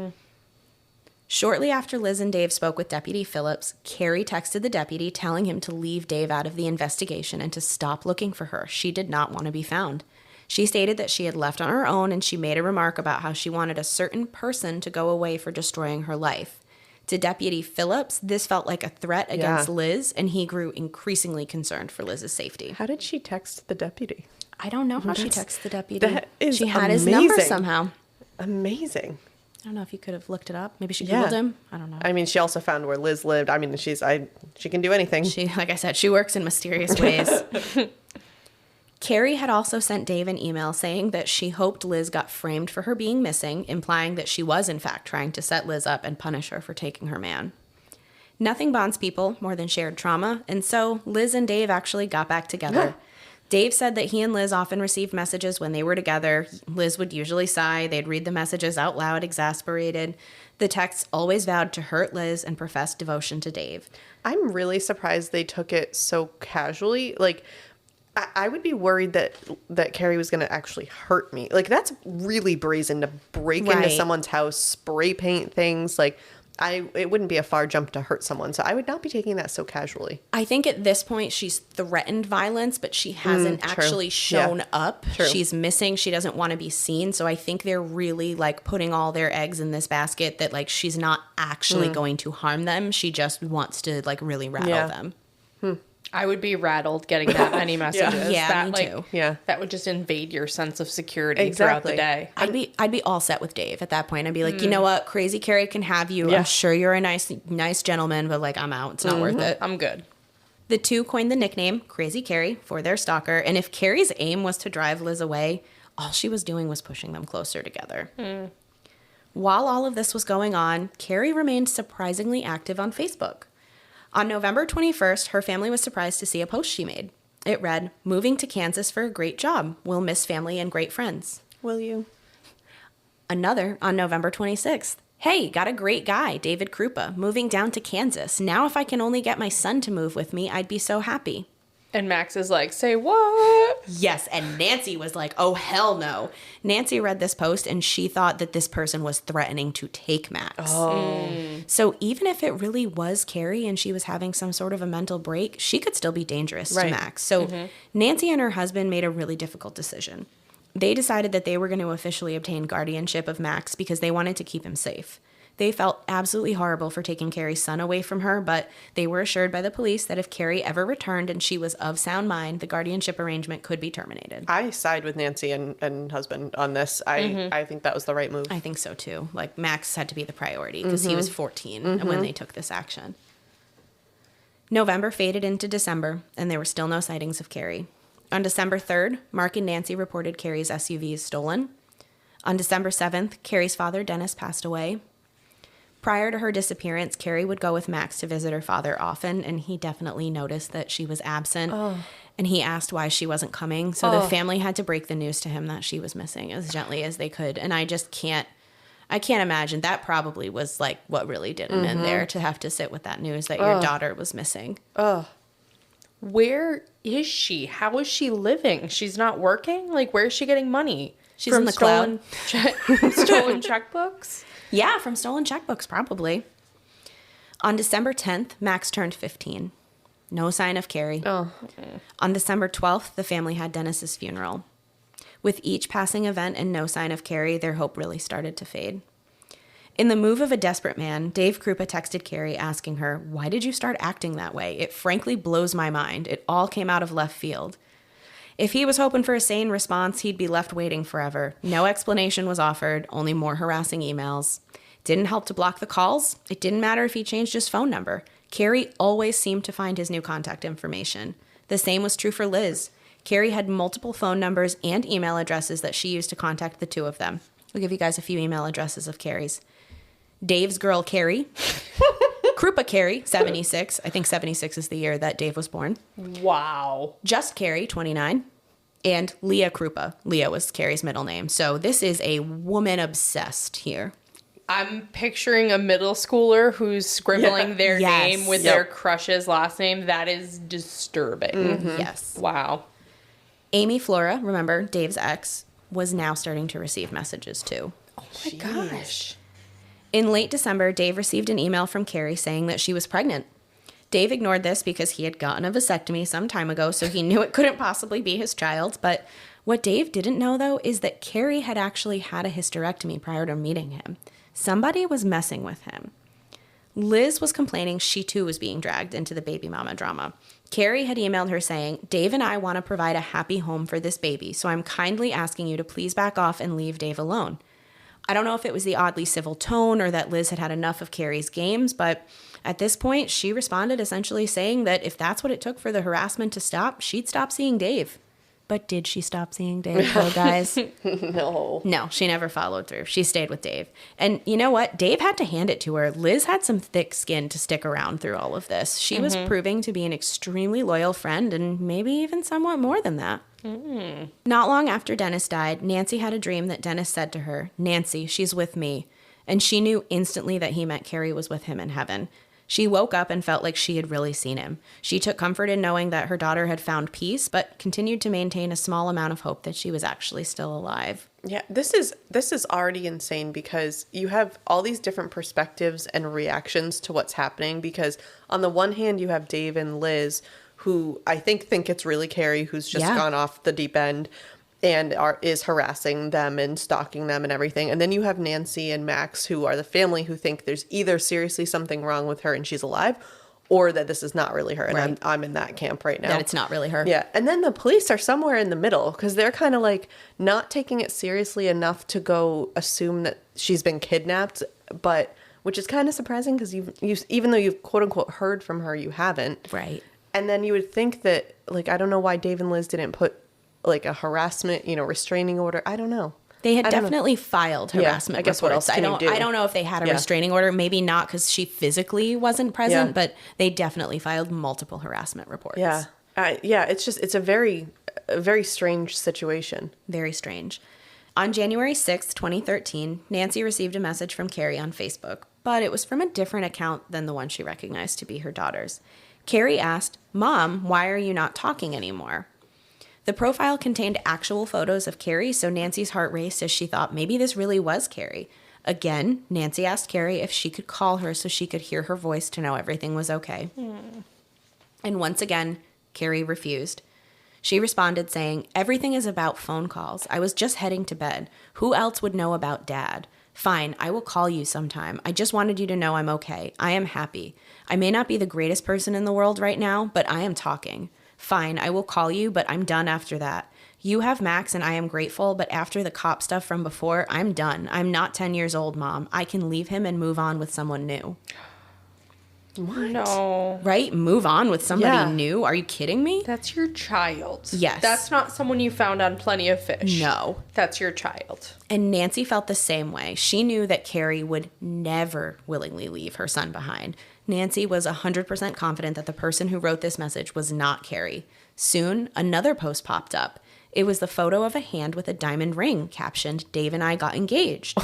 Shortly after Liz and Dave spoke with Deputy Phillips, Cari texted the deputy telling him to leave Dave out of the investigation and to stop looking for her. She did not want to be found. She stated that she had left on her own, and she made a remark about how she wanted a certain person to go away for destroying her life. To Deputy Phillips, this felt like a threat against Liz, and he grew increasingly concerned for Liz's safety. How did she text the deputy? I don't know how she texted the deputy. That is she had his number amazing. somehow. Amazing. I don't know if you could have looked it up. Maybe she Googled him. I don't know. I mean, she also found where Liz lived. I mean, she can do anything. She, like I said, she works in mysterious ways. Cari had also sent Dave an email saying that she hoped Liz got framed for her being missing, implying that she was in fact trying to set Liz up and punish her for taking her man. Nothing bonds people more than shared trauma, and so Liz and Dave actually got back together. Dave said that he and Liz often received messages when they were together. Liz would usually sigh. They'd read the messages out loud, exasperated. The texts always vowed to hurt Liz and professed devotion to Dave. I'm really surprised they took it so casually. Like, I would be worried that Cari was going to actually hurt me. Like, that's really brazen to break into someone's house, spray paint things. Like, it wouldn't be a far jump to hurt someone. So I would not be taking that so casually. I think at this point she's threatened violence, but she hasn't actually shown up. True. She's missing. She doesn't want to be seen. So I think they're really like putting all their eggs in this basket that like she's not actually going to harm them. She just wants to like really rattle them. I would be rattled getting that many messages. Yeah, me like, too. Yeah. That would just invade your sense of security throughout the day. I'd be all set with Dave at that point. I'd be like, you know what, crazy Cari can have you. I'm sure you're a nice gentleman, but like I'm out. It's not worth it. I'm good. The two coined the nickname Crazy Cari for their stalker, and if Cari's aim was to drive Liz away, all she was doing was pushing them closer together. While all of this was going on, Cari remained surprisingly active on Facebook. On November 21st, her family was surprised to see a post she made. It read, "Moving to Kansas for a great job. Will miss family and great friends." Will you? Another on November 26th. "Hey, got a great guy, David Kroupa, moving down to Kansas. Now if I can only get my son to move with me, I'd be so happy." And Max is like, say what? Yes, and Nancy was like, oh, hell no. Nancy read this post, and she thought that this person was threatening to take Max. So even if it really was Cari and she was having some sort of a mental break, she could still be dangerous to Max. So Nancy and her husband made a really difficult decision. They decided that they were going to officially obtain guardianship of Max because they wanted to keep him safe. They felt absolutely horrible for taking Cari's son away from her, but they were assured by the police that if Cari ever returned and she was of sound mind, the guardianship arrangement could be terminated. I side with Nancy and husband on this. I think that was the right move. I think so too. Like Max had to be the priority because he was 14 when they took this action. November faded into December, and there were still no sightings of Cari. On December 3rd, Mark and Nancy reported Cari's SUV is stolen. On December 7th, Cari's father, Dennis, passed away. Prior to her disappearance, Cari would go with Max to visit her father often, and he definitely noticed that she was absent, and he asked why she wasn't coming. So the family had to break the news to him that she was missing as gently as they could, and I can't imagine. That probably was like what really did it in there, to have to sit with that news that your daughter was missing. Where is she? How is she living? She's not working? Like, where is she getting money? She's in the cloud. Stolen checkbooks? Yeah, from stolen checkbooks, probably. On December 10th, Max turned 15. No sign of Cari. Oh. On December 12th, the family had Dennis's funeral. With each passing event and no sign of Cari, their hope really started to fade. In the move of a desperate man, Dave Kroupa texted Cari asking her, "Why did you start acting that way? It frankly blows my mind. It all came out of left field." If he was hoping for a sane response, he'd be left waiting forever. No explanation was offered, only more harassing emails. Didn't help to block the calls. It didn't matter if he changed his phone number. Cari always seemed to find his new contact information. The same was true for Liz. Cari had multiple phone numbers and email addresses that she used to contact the two of them. I'll give you guys a few email addresses of Cari's. Dave's girl Cari. Kroupa Cari, 76. I think 76 is the year that Dave was born. Wow. Just Cari, 29. And Leah Kroupa. Leah was Cari's middle name. So this is a woman obsessed here. I'm picturing a middle schooler who's scribbling their Yes. name with their crush's last name. That is disturbing. Yes. Wow. Amy Flora, remember, Dave's ex, was now starting to receive messages too. Oh my gosh. In late December, Dave received an email from Cari saying that she was pregnant. Dave ignored this because he had gotten a vasectomy some time ago, so he knew it couldn't possibly be his child. But what Dave didn't know, though, is that Cari had actually had a hysterectomy prior to meeting him. Somebody was messing with him. Liz was complaining she too was being dragged into the baby mama drama. Cari had emailed her saying, "Dave and I want to provide a happy home for this baby, so I'm kindly asking you to please back off and leave Dave alone." I don't know if it was the oddly civil tone or that Liz had had enough of Cari's games, but at this point, she responded essentially saying that if that's what it took for the harassment to stop, she'd stop seeing Dave. But did she stop seeing Dave, poor guys? No. No, she never followed through. She stayed with Dave. And you know what? Dave had to hand it to her. Liz had some thick skin to stick around through all of this. She was proving to be an extremely loyal friend and maybe even somewhat more than that. Not long after Dennis died, Nancy had a dream that Dennis said to her, "Nancy, she's with me." And she knew instantly that he meant Cari was with him in heaven. She woke up and felt like she had really seen him. She took comfort in knowing that her daughter had found peace, but continued to maintain a small amount of hope that she was actually still alive. Yeah, this is already insane because you have all these different perspectives and reactions to what's happening, because on the one hand you have Dave and Liz who I think it's really Cari who's just gone off the deep end and is harassing them and stalking them and everything. And then you have Nancy and Max, who are the family, who think there's either seriously something wrong with her and she's alive, or that this is not really her. And Right. I'm in that camp right now. That it's not really her. Yeah. And then the police are somewhere in the middle because they're kind of like not taking it seriously enough to go assume that she's been kidnapped, but which is kind of surprising because you even though you've quote unquote heard from her, you haven't. Right. And then you would think that, like, I don't know why Dave and Liz didn't put like a harassment, restraining order. I don't know. They had I don't know. definitely filed harassment I guess what reports. else can you do? I don't know if they had a Yeah. restraining order. Maybe not because she physically wasn't present, Yeah. but they definitely filed multiple harassment reports. Yeah. It's a very strange situation. Very strange. On January 6th, 2013, Nancy received a message from Cari on Facebook, but it was from a different account than the one she recognized to be her daughter's. Cari asked, "Mom, why are you not talking anymore?" The profile contained actual photos of Cari, so Nancy's heart raced as she thought maybe this really was Cari. Again, Nancy asked Cari if she could call her so she could hear her voice to know everything was okay. And once again, Cari refused. She responded saying, "Everything is about phone calls. I was just heading to bed. Who else would know about Dad? Fine, I will call you sometime. I just wanted you to know I'm okay. I am happy. I may not be the greatest person in the world right now, but I am talking. Fine, I will call you, but I'm done after that. You have Max and I am grateful, but after the cop stuff from before, I'm done. I'm not 10 years old, Mom. I can leave him and move on with someone new." What? No. Right? Move on with somebody Yeah. new? Are you kidding me? That's your child. Yes. That's not someone you found on Plenty of Fish. No. That's your child. And Nancy felt the same way. She knew that Cari would never willingly leave her son behind. Nancy was 100% confident that the person who wrote this message was not Cari. Soon, another post popped up. It was the photo of a hand with a diamond ring captioned, "Dave and I got engaged."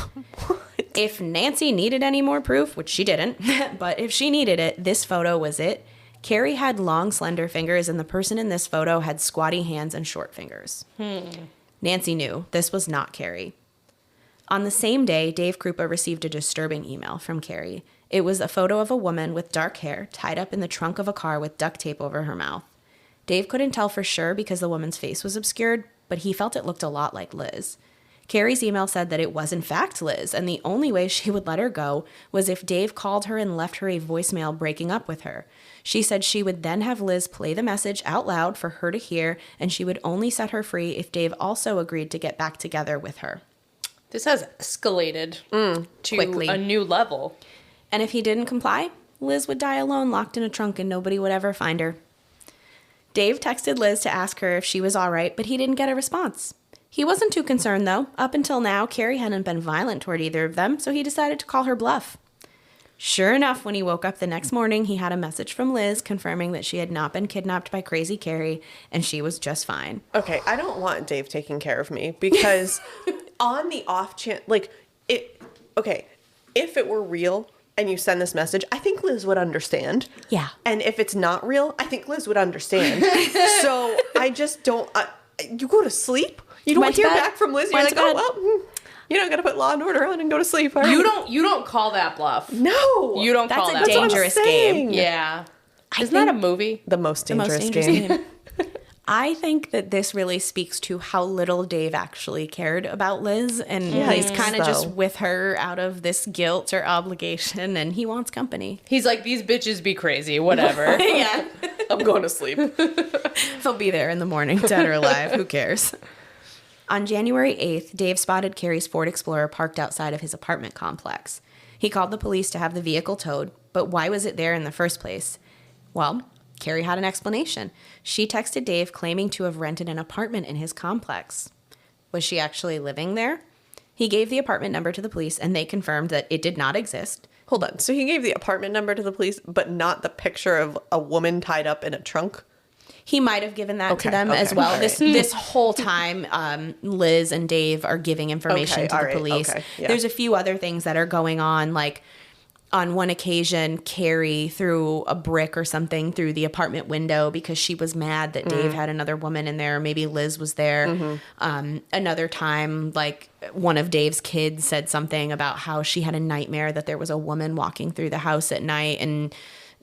If Nancy needed any more proof, which she didn't, but if she needed it, this photo was it. Cari had long, slender fingers, and the person in this photo had squatty hands and short fingers. Nancy knew this was not Cari. On the same day, Dave Kroupa received a disturbing email from Cari. It was a photo of a woman with dark hair tied up in the trunk of a car with duct tape over her mouth. Dave couldn't tell for sure because the woman's face was obscured, but he felt it looked a lot like Liz. Cari's email said that it was in fact Liz, and the only way she would let her go was if Dave called her and left her a voicemail breaking up with her. She said she would then have Liz play the message out loud for her to hear, and she would only set her free if Dave also agreed to get back together with her. This has escalated to quickly. a new level. And if he didn't comply, Liz would die alone, locked in a trunk, and nobody would ever find her. Dave texted Liz to ask her if she was all right, but he didn't get a response. He wasn't too concerned, though. Up until now, Cari hadn't been violent toward either of them, so he decided to call her bluff. Sure enough, when he woke up the next morning, he had a message from Liz confirming that she had not been kidnapped by crazy Cari, and she was just fine. Okay, I don't want Dave taking care of me because on the off chance, if it were real and you send this message, I think Liz would understand. Yeah. And if it's not real, I think Liz would understand. So I just don't, you go to sleep? You don't hear back from Liz? You're like, oh, well, you don't got to put Law and Order on and go to sleep. All right. You don't call that bluff. No. You don't call that That's a dangerous game. Yeah. Isn't that a movie? The most dangerous game. I think that this really speaks to how little Dave actually cared about Liz, and he's kind of just with her out of this guilt or obligation, and he wants company. He's like, these bitches be crazy, whatever. Yeah. I'm going to sleep. They'll be there in the morning, dead or alive. Who cares? On January 8th, Dave spotted Cari's Ford Explorer parked outside of his apartment complex. He called the police to have the vehicle towed, but why was it there in the first place? Well, Cari had an explanation. She texted Dave claiming to have rented an apartment in his complex. Was she actually living there? He gave the apartment number to the police, and they confirmed that it did not exist. Hold on. So he gave the apartment number to the police, but not the picture of a woman tied up in a trunk? He might have given that to them as well. Right. This whole time, Liz and Dave are giving information to the police. Yeah. There's a few other things that are going on, like on one occasion, Cari threw a brick or something through the apartment window because she was mad that Dave had another woman in there. Maybe Liz was there. Another time, like one of Dave's kids said something about how she had a nightmare that there was a woman walking through the house at night, and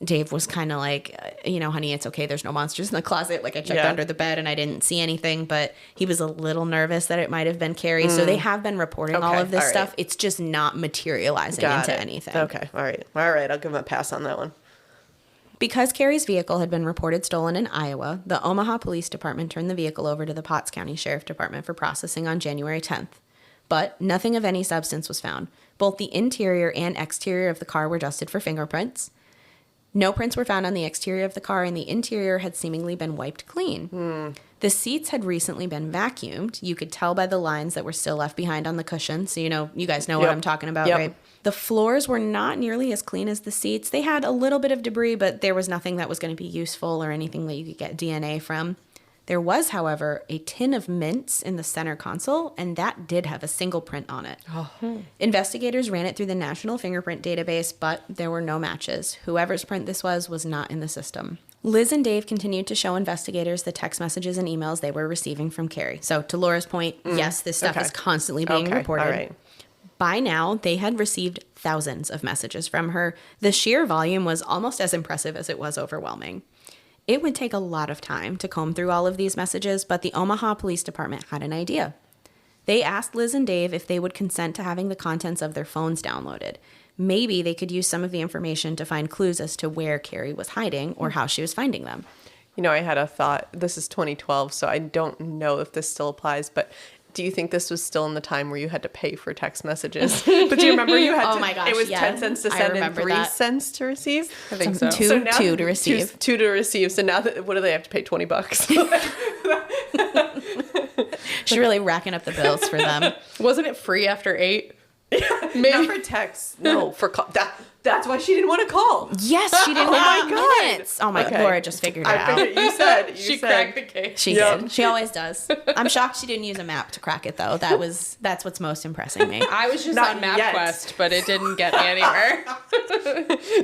Dave was kind of like, honey, it's okay. There's no monsters in the closet. Like I checked under the bed and I didn't see anything, but he was a little nervous that it might have been Cari. So they have been reporting all of this stuff. It's just not materializing into anything. Okay. All right. I'll give him a pass on that one. Because Cari's vehicle had been reported stolen in Iowa, the Omaha Police Department turned the vehicle over to the Potts County Sheriff Department for processing on January 10th. But nothing of any substance was found. Both the interior and exterior of the car were dusted for fingerprints. No prints were found on the exterior of the car, and the interior had seemingly been wiped clean. The seats had recently been vacuumed. You could tell by the lines that were still left behind on the cushion. So, you guys know what I'm talking about, right? The floors were not nearly as clean as the seats. They had a little bit of debris, but there was nothing that was going to be useful or anything that you could get DNA from. There was, however, a tin of mints in the center console, and that did have a single print on it. Investigators ran it through the National Fingerprint Database, but there were no matches. Whoever's print this was not in the system. Liz and Dave continued to show investigators the text messages and emails they were receiving from Cari. So to Laura's point, yes, this stuff is constantly being reported. All right. By now, they had received thousands of messages from her. The sheer volume was almost as impressive as it was overwhelming. It would take a lot of time to comb through all of these messages, but the Omaha Police Department had an idea. They asked Liz and Dave if they would consent to having the contents of their phones downloaded. Maybe they could use some of the information to find clues as to where Cari was hiding or how she was finding them. I had a thought. This is 2012, so I don't know if this still applies, but do you think this was still in the time where you had to pay for text messages? But do you remember you had Oh my gosh, it was yeah. 10 cents to send and 3 that. cents to receive? I think so. Two to receive. Two to receive. So now what do they have to pay, $20? She's really racking up the bills for them. Wasn't it free after 8? Not for text. No, for call. That's why she didn't want to call. Yes, she didn't have minutes. Oh my God, Laura just figured it out. You said. She cracked the case. She did. She always does. I'm shocked she didn't use a map to crack it, though. That's what's most impressing me. I was just Not on yet. MapQuest, but it didn't get me anywhere.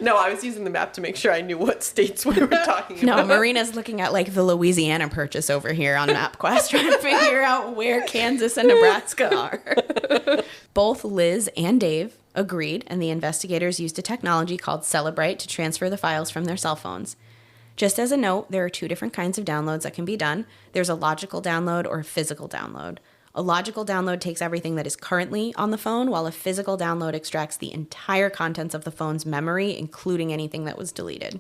No, I was using the map to make sure I knew what states we were talking No, about. Marina's looking at like the Louisiana Purchase over here on MapQuest, trying to figure out where Kansas and Nebraska are. Both Liz and Dave agreed, and the investigators used a technology called Celebrite to transfer the files from their cell phones. Just as a note, there are 2 different kinds of downloads that can be done. There's a logical download or a physical download. A logical download takes everything that is currently on the phone, while a physical download extracts the entire contents of the phone's memory, including anything that was deleted.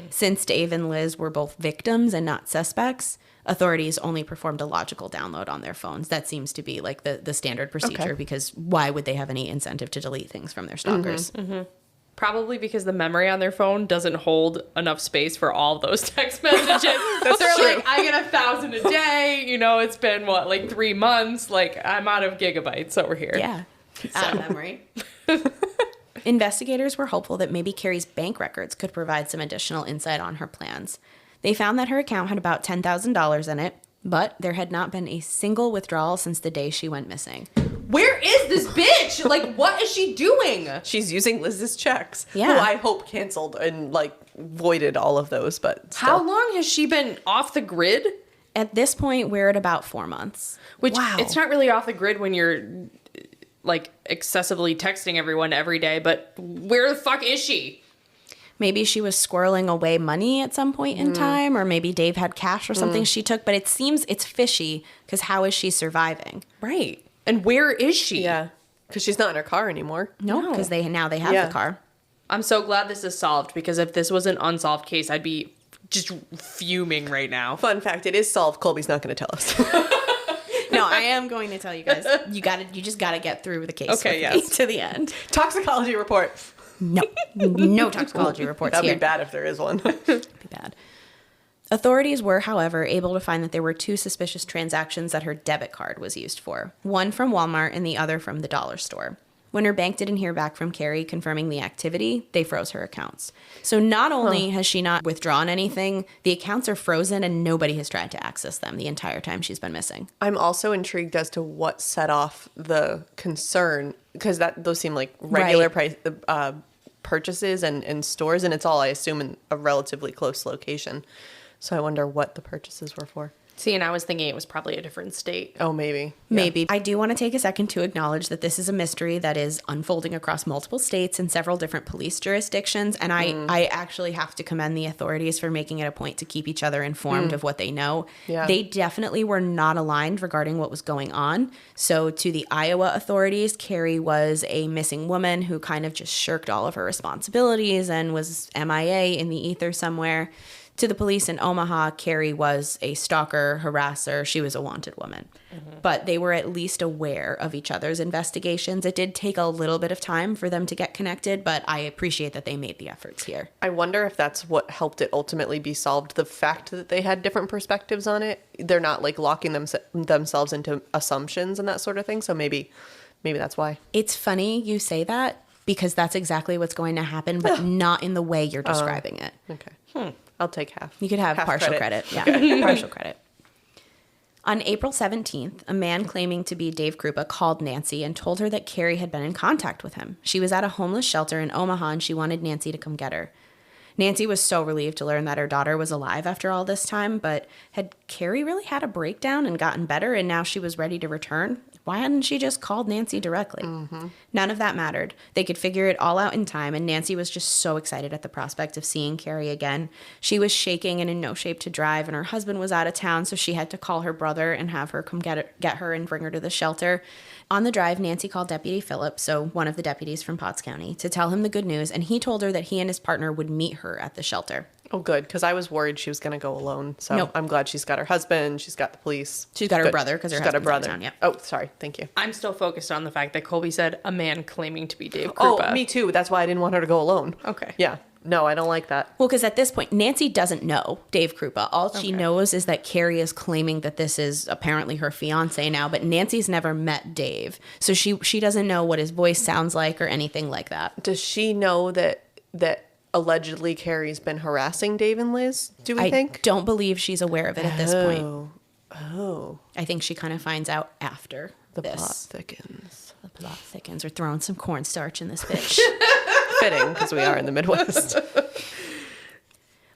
Since Dave and Liz were both victims and not suspects, authorities only performed a logical download on their phones. That seems to be like the standard procedure, because why would they have any incentive to delete things from their stalkers? Probably because the memory on their phone doesn't hold enough space for all those text messages. They're true. like, I get 1,000 a day. You know, it's been, 3 months? Like, I'm out of gigabytes over here. Yeah. Out of memory. Investigators were hopeful that maybe Cari's bank records could provide some additional insight on her plans. They found that her account had about $10,000 in it, but there had not been a single withdrawal since the day she went missing. Where is this bitch? Like, what is she doing? She's using Liz's checks. Yeah. Who I hope canceled and voided all of those, but still. How long has she been off the grid? At this point, we're at about 4 months. Which, wow. it's not really off the grid when you're, excessively texting everyone every day, but where the fuck is she? Maybe she was squirreling away money at some point in time, or maybe Dave had cash or something she took, but it seems it's fishy, because how is she surviving? Right. And where is she? Yeah. Because she's not in her car anymore. No, because they have Yeah. the car. I'm so glad this is solved, because if this was an unsolved case, I'd be just fuming right now. Fun fact, it is solved. Colby's not going to tell us. No, I am going to tell you guys. You just gotta get through the case Okay, with me yes. to the end. Toxicology report. No toxicology reports That'd here. be bad if there is one. Be bad. Authorities were, however, able to find that there were 2 suspicious transactions that her debit card was used for. One from Walmart and the other from the dollar store. When her bank didn't hear back from Cari confirming the activity, they froze her accounts. So not only has she not withdrawn anything, the accounts are frozen and nobody has tried to access them the entire time she's been missing. I'm also intrigued as to what set off the concern, because those seem like regular price purchases and stores, and it's all, I assume, in a relatively close location. So I wonder what the purchases were for. See, and I was thinking it was probably a different state. Oh, maybe. Maybe. I do want to take a second to acknowledge that this is a mystery that is unfolding across multiple states and several different police jurisdictions. And I actually have to commend the authorities for making it a point to keep each other informed of what they know. Yeah. They definitely were not aligned regarding what was going on. So to the Iowa authorities, Cari was a missing woman who kind of just shirked all of her responsibilities and was MIA in the ether somewhere. To the police in Omaha, Cari was a stalker, harasser. She was a wanted woman. But they were at least aware of each other's investigations. It did take a little bit of time for them to get connected, but I appreciate that they made the efforts here. I wonder if that's what helped it ultimately be solved. The fact that they had different perspectives on it. They're not locking themselves into assumptions and that sort of thing. So maybe that's why. It's funny you say that, because that's exactly what's going to happen, but not in the way you're describing it. Okay. I'll take half. You could have Half partial credit. credit. Yeah, partial credit. On April 17th, a man claiming to be Dave Kroupa called Nancy and told her that Cari had been in contact with him. She was at a homeless shelter in Omaha and she wanted Nancy to come get her. Nancy was so relieved to learn that her daughter was alive after all this time, but had Cari really had a breakdown and gotten better and now she was ready to return? Why hadn't she just called Nancy directly? None of that mattered. They could figure it all out in time, and Nancy was just so excited at the prospect of seeing Cari again. She was shaking and in no shape to drive, and her husband was out of town, so she had to call her brother and have her come get her and bring her to the shelter. On the drive, Nancy called Deputy Phillip, so one of the deputies from Potts County, to tell him the good news, and he told her that he and his partner would meet her at the shelter. Oh, good, because I was worried she was going to go alone. So Nope. I'm glad she's got her husband. She's got the police. She's got her brother, because her She's got her husband's brother. out of town, yep. Oh, sorry. Thank you. I'm still focused on the fact that Colby said a man claiming to be Dave Kroupa. Oh, me too. That's why I didn't want her to go alone. Okay. Yeah. No, I don't like that. Well, because at this point, Nancy doesn't know Dave Kroupa. All she knows is that Cari is claiming that this is apparently her fiance now, but Nancy's never met Dave. So she doesn't know what his voice sounds like or anything like that. Does she know that allegedly Cari's been harassing Dave and Liz, do we think? I don't believe she's aware of it at this point. Oh. I think she kind of finds out after The this. plot thickens. The plot thickens. We're throwing some cornstarch in this bitch. Fitting, because we are in the Midwest.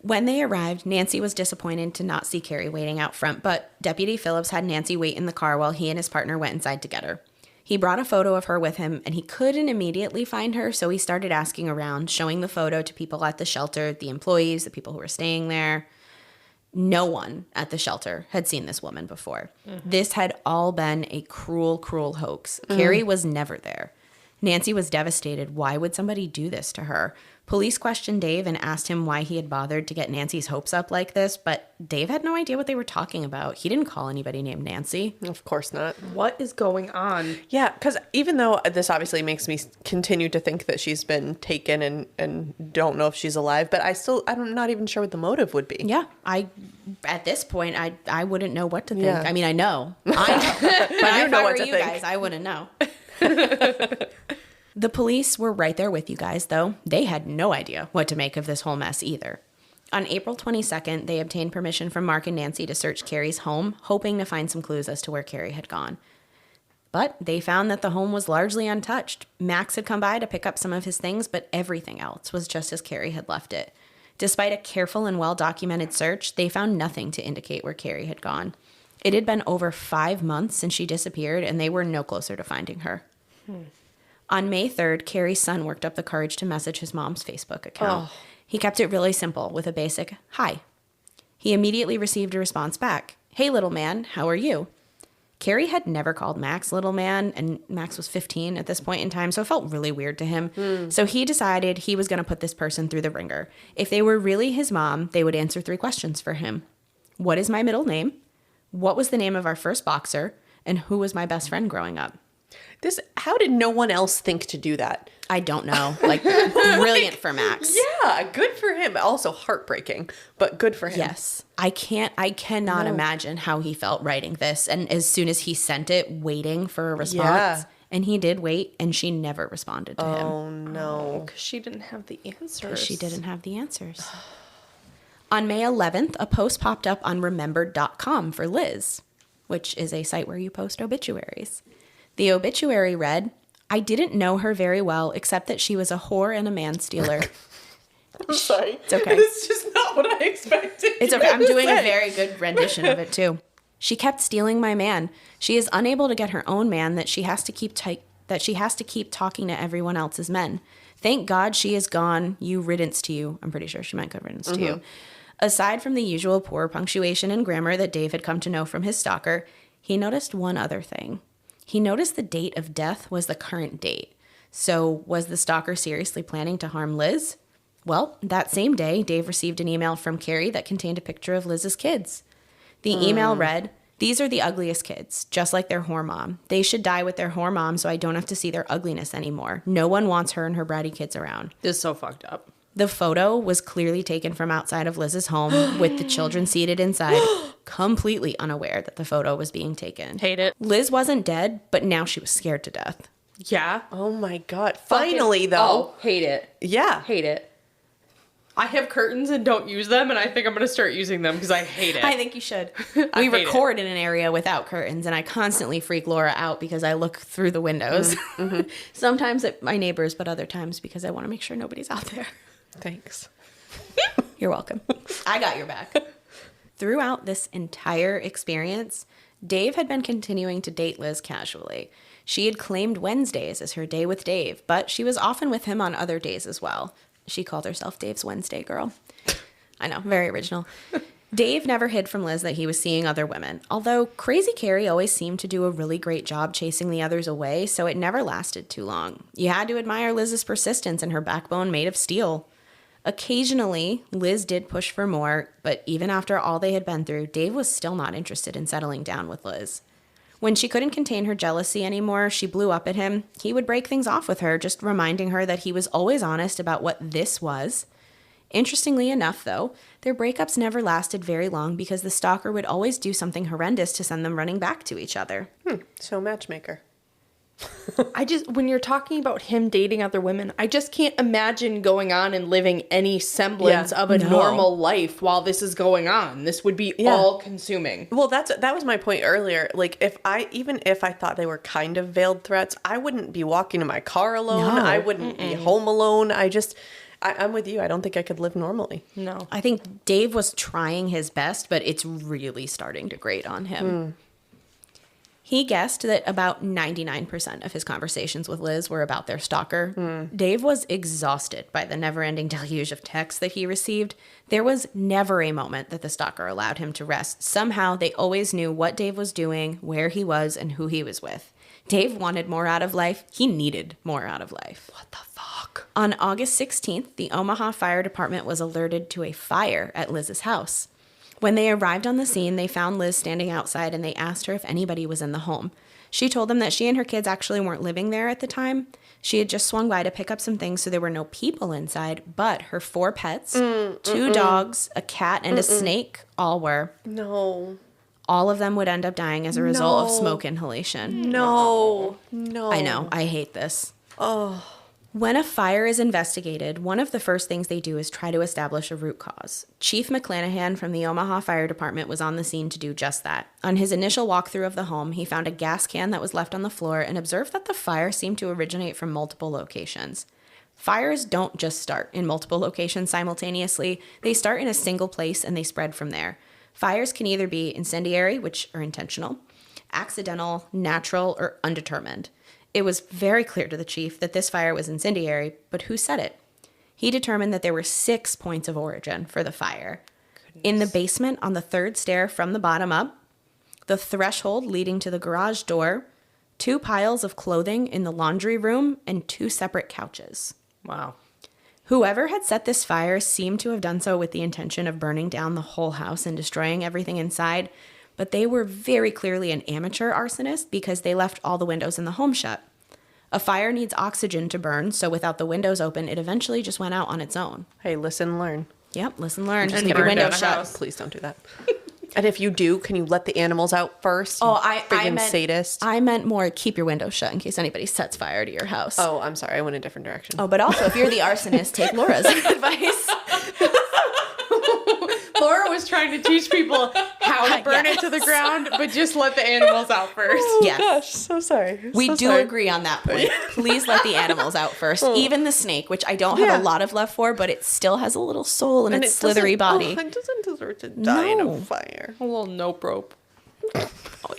When they arrived, Nancy was disappointed to not see Cari waiting out front, but Deputy Phillips had Nancy wait in the car while he and his partner went inside to get her. He brought a photo of her with him, and he couldn't immediately find her, so he started asking around, showing the photo to people at the shelter, the employees, the people who were staying there. No one at the shelter had seen this woman before. This had all been a cruel, cruel hoax. Cari was never there. Nancy was devastated. Why would somebody do this to her? Police questioned Dave and asked him why he had bothered to get Nancy's hopes up like this, but Dave had no idea what they were talking about. He didn't call anybody named Nancy. Of course not. What is going on? Yeah, because even though this obviously makes me continue to think that she's been taken and don't know if she's alive, but I'm not even sure what the motive would be. Yeah, at this point, I wouldn't know what to think. Yeah. I mean, I know, but I know know what what to you think. guys, I wouldn't know. The police were right there with you guys, though. They had no idea what to make of this whole mess either. On April 22nd, they obtained permission from Mark and Nancy to search Cari's home, hoping to find some clues as to where Cari had gone. But they found that the home was largely untouched. Max had come by to pick up some of his things, but everything else was just as Cari had left it. Despite a careful and well-documented search, they found nothing to indicate where Cari had gone. It had been over 5 months since she disappeared, and they were no closer to finding her. On May 3rd, Cari's son worked up the courage to message his mom's Facebook account. He kept it really simple with a basic, "Hi." He immediately received a response back. "Hey, little man, how are you?" Cari had never called Max little man, and Max was 15 at this point in time, so it felt really weird to him. So he decided he was going to put this person through the ringer. If they were really his mom, they would answer 3 questions for him. What is my middle name? What was the name of our first boxer? And who was my best friend growing up? How did no one else think to do that? I don't know. Brilliant for Max. Yeah, good for him. Also heartbreaking, but good for him. Yes. I cannot imagine how he felt writing this. And as soon as he sent it, waiting for a response. Yeah. And he did wait, and she never responded to him. Oh, no. Because she didn't have the answers. She didn't have the answers. On May 11th, a post popped up on remembered.com for Liz, which is a site where you post obituaries. The obituary read, "I didn't know her very well, except that she was a whore and a man-stealer." I'm sorry. It's okay. It's just not what I expected. It's okay. I'm doing a very good rendition of it, too. "She kept stealing my man. She is unable to get her own man that she has to keep talking to everyone else's men. Thank God she is gone. You riddance to you." I'm pretty sure she meant good riddance to you. Aside from the usual poor punctuation and grammar that Dave had come to know from his stalker, he noticed one other thing. He noticed the date of death was the current date. So was the stalker seriously planning to harm Liz? Well, that same day, Dave received an email from Cari that contained a picture of Liz's kids. The email read, "These are the ugliest kids, just like their whore mom. They should die with their whore mom so I don't have to see their ugliness anymore. No one wants her and her bratty kids around." This is so fucked up. The photo was clearly taken from outside of Liz's home with the children seated inside, completely unaware that the photo was being taken. Hate it. Liz wasn't dead, but now she was scared to death. Yeah. Oh my God. Finally, though. Oh, hate it. Yeah. Hate it. I have curtains and don't use them, and I think I'm going to start using them because I hate it. I think you should. I We hate record in an area without curtains, and I constantly freak Laura out because I look through the windows. Sometimes at my neighbors, but other times because I want to make sure nobody's out there. Thanks. You're welcome. I got your back. Throughout this entire experience, Dave had been continuing to date Liz casually. She had claimed Wednesdays as her day with Dave, but she was often with him on other days as well. She called herself Dave's Wednesday girl. I know, very original. Dave never hid from Liz that he was seeing other women, although Crazy Cari always seemed to do a really great job chasing the others away, so it never lasted too long. You had to admire Liz's persistence and her backbone made of steel. Occasionally, Liz did push for more, but even after all they had been through, Dave was still not interested in settling down with Liz. When she couldn't contain her jealousy anymore, she blew up at him. He would break things off with her, just reminding her that he was always honest about what this was. Interestingly enough, though, their breakups never lasted very long because the stalker would always do something horrendous to send them running back to each other. So matchmaker. When you're talking about him dating other women, I just can't imagine going on and living any semblance of a normal life while this is going on. This would be all consuming. Well, that was my point earlier. Like, even if I thought they were kind of veiled threats, I wouldn't be walking to my car alone. No. I wouldn't be home alone. I'm with you. I don't think I could live normally. No. I think Dave was trying his best, but it's really starting to grate on him. He guessed that about 99% of his conversations with Liz were about their stalker. Dave was exhausted by the never-ending deluge of texts that he received. There was never a moment that the stalker allowed him to rest. Somehow, they always knew what Dave was doing, where he was, and who he was with. Dave wanted more out of life. He needed more out of life. What the fuck? On August 16th, the Omaha Fire Department was alerted to a fire at Liz's house. When they arrived on the scene, they found Liz standing outside and they asked her if anybody was in the home. She told them that she and her kids actually weren't living there at the time. She had just swung by to pick up some things, so there were no people inside, but her 4 pets, 2 dogs, a cat, and a snake all were. No. All of them would end up dying as a result of smoke inhalation. No. I know. I hate this. Oh. When a fire is investigated, one of the first things they do is try to establish a root cause. Chief McClanahan from the Omaha Fire Department was on the scene to do just that. On his initial walkthrough of the home, he found a gas can that was left on the floor and observed that the fire seemed to originate from multiple locations. Fires don't just start in multiple locations simultaneously. They start in a single place and they spread from there. Fires can either be incendiary, which are intentional, accidental, natural, or undetermined. It was very clear to the chief that this fire was incendiary, but who said it? He determined that there were 6 points of origin for the fire. In the basement on the 3rd stair from the bottom up, the threshold leading to the garage door, 2 piles of clothing in the laundry room, and 2 separate couches. Wow. Whoever had set this fire seemed to have done so with the intention of burning down the whole house and destroying everything inside, but they were very clearly an amateur arsonist because they left all the windows in the home shut. A fire needs oxygen to burn, so without the windows open, it eventually just went out on its own. Hey, listen, learn. Yep, listen, learn. Just And keep your burn down windows a shut. house. Please don't do that. And if you do, can you let the animals out first? Oh, I Friggin' meant sadist. I meant more keep your windows shut in case anybody sets fire to your house. Oh, I'm sorry. I went a different direction. Oh, but also if you're the arsonist, take Laura's advice. Laura was trying to teach people how to burn it to the ground, but just let the animals out first. Yes. Gosh, so sorry. We So do sorry. agree on that point. Please let the animals out first. Even the snake, which I don't have a lot of love for, but it still has a little soul in And its it slithery doesn't- body. Oh, it doesn't deserve to die in No. a fire. A little nope rope. Oh,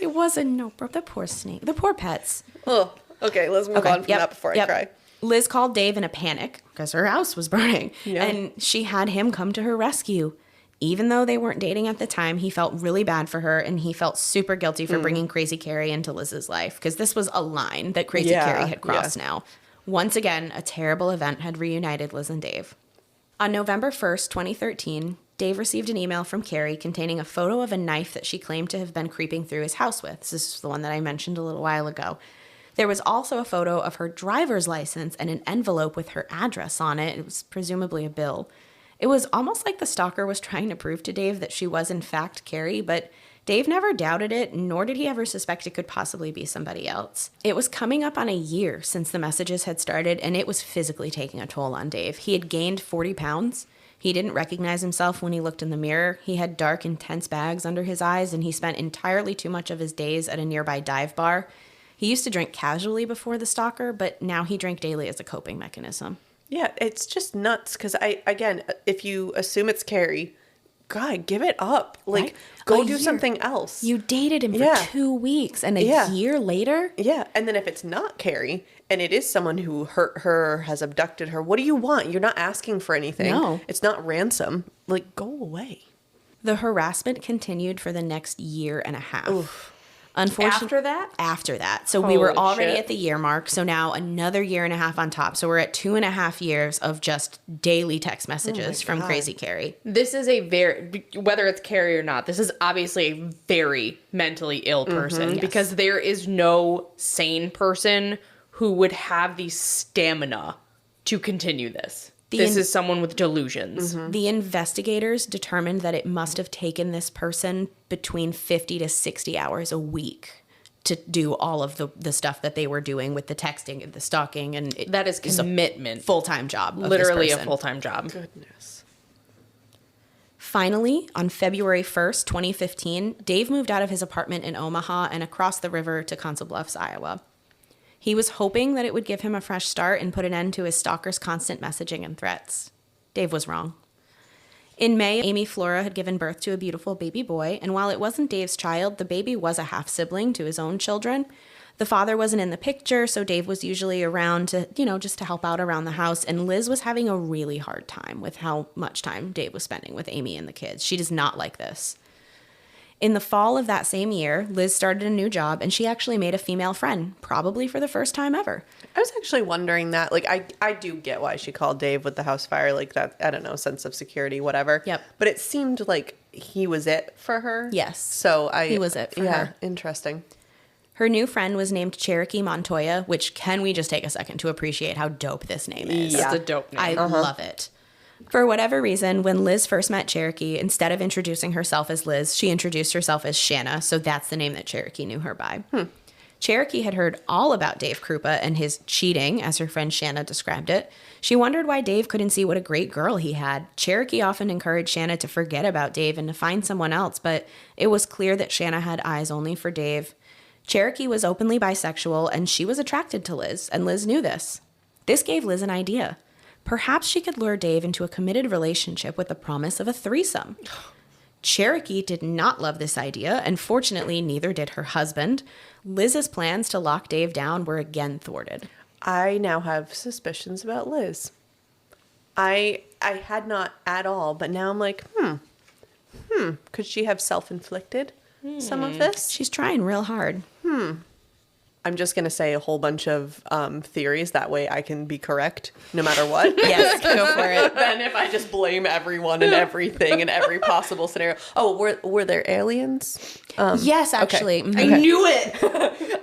it was a no, bro. The poor snake. The poor pets. Oh, okay. Let's move on from that before I cry. Liz called Dave in a panic because her house was burning, Yeah. and she had him come to her rescue. Even though they weren't dating at the time, he felt really bad for her, and he felt super guilty for bringing Crazy Cari into Liz's life because this was a line that Crazy Cari had crossed now. Once again, a terrible event had reunited Liz and Dave. On November 1st, 2013, Dave received an email from Cari containing a photo of a knife that she claimed to have been creeping through his house with. This is the one that I mentioned a little while ago. There was also a photo of her driver's license and an envelope with her address on it. It was presumably a bill. It was almost like the stalker was trying to prove to Dave that she was in fact Cari, but Dave never doubted it, nor did he ever suspect it could possibly be somebody else. It was coming up on a year since the messages had started, and it was physically taking a toll on Dave. He had gained 40 pounds. He didn't recognize himself when he looked in the mirror. He had dark, intense bags under his eyes, and he spent entirely too much of his days at a nearby dive bar. He used to drink casually before the stalker, but now he drank daily as a coping mechanism. Yeah, it's just nuts because again, if you assume it's Cari, God, give it up. Like, Right? go A do year. something else. You dated him for Yeah. 2 weeks, and a Yeah. year later? Yeah, and then if it's not Cari and it is someone who hurt her, has abducted her, what do you want? You're not asking for anything. No. It's not ransom. Like, go away. The harassment continued for the next year and a half. Unfortunately, After that. So we were Holy already shit. at the year mark. So now another year and a half on top. So we're at 2.5 years of just daily text messages from God. Crazy Cari. This is a very, whether it's Cari or not, this is obviously a very mentally ill person because there is no sane person who would have the stamina to continue this. This is someone with delusions. The investigators determined that it must have taken this person between 50 to 60 hours a week to do all of the stuff that they were doing with the texting and the stalking. And That is commitment. full-time job. Of Literally this a person. full-time job. Goodness. Finally, on February 1st, 2015, Dave moved out of his apartment in Omaha and across the river to Council Bluffs, Iowa. He was hoping that it would give him a fresh start and put an end to his stalker's constant messaging and threats. Dave was wrong. In May, Amy Flora had given birth to a beautiful baby boy, and while it wasn't Dave's child, the baby was a half-sibling to his own children. The father wasn't in the picture, so Dave was usually around to, just to help out around the house, and Liz was having a really hard time with how much time Dave was spending with Amy and the kids. She does not like this. In the fall of that same year, Liz started a new job, and she actually made a female friend, probably for the first time ever. I was actually wondering that. Like, I do get why she called Dave with the house fire. Like, that, I don't know, sense of security, whatever. Yep. But it seemed like he was it for her. Yes. So He was it for her. Interesting. Her new friend was named Cherokee Montoya, which can we just take a second to appreciate how dope this name is? Yeah. It's a dope name. I love it. For whatever reason, when Liz first met Cherokee, instead of introducing herself as Liz, she introduced herself as Shanna, so that's the name that Cherokee knew her by. Cherokee had heard all about Dave Kroupa and his cheating, as her friend Shanna described it. She wondered why Dave couldn't see what a great girl he had. Cherokee often encouraged Shanna to forget about Dave and to find someone else, but it was clear that Shanna had eyes only for Dave. Cherokee was openly bisexual, and she was attracted to Liz, and Liz knew this. This gave Liz an idea. Perhaps she could lure Dave into a committed relationship with the promise of a threesome. Cherokee did not love this idea, and fortunately, neither did her husband. Liz's plans to lock Dave down were again thwarted. I now have suspicions about Liz. I had not at all, but now I'm like, could she have self-inflicted some of this? She's trying real hard. I'm just going to say a whole bunch of theories. That way I can be correct no matter what. Yes, go for it. Then if I just blame everyone and everything in every possible scenario. Oh, were there aliens? Yes, actually. Okay. I knew it.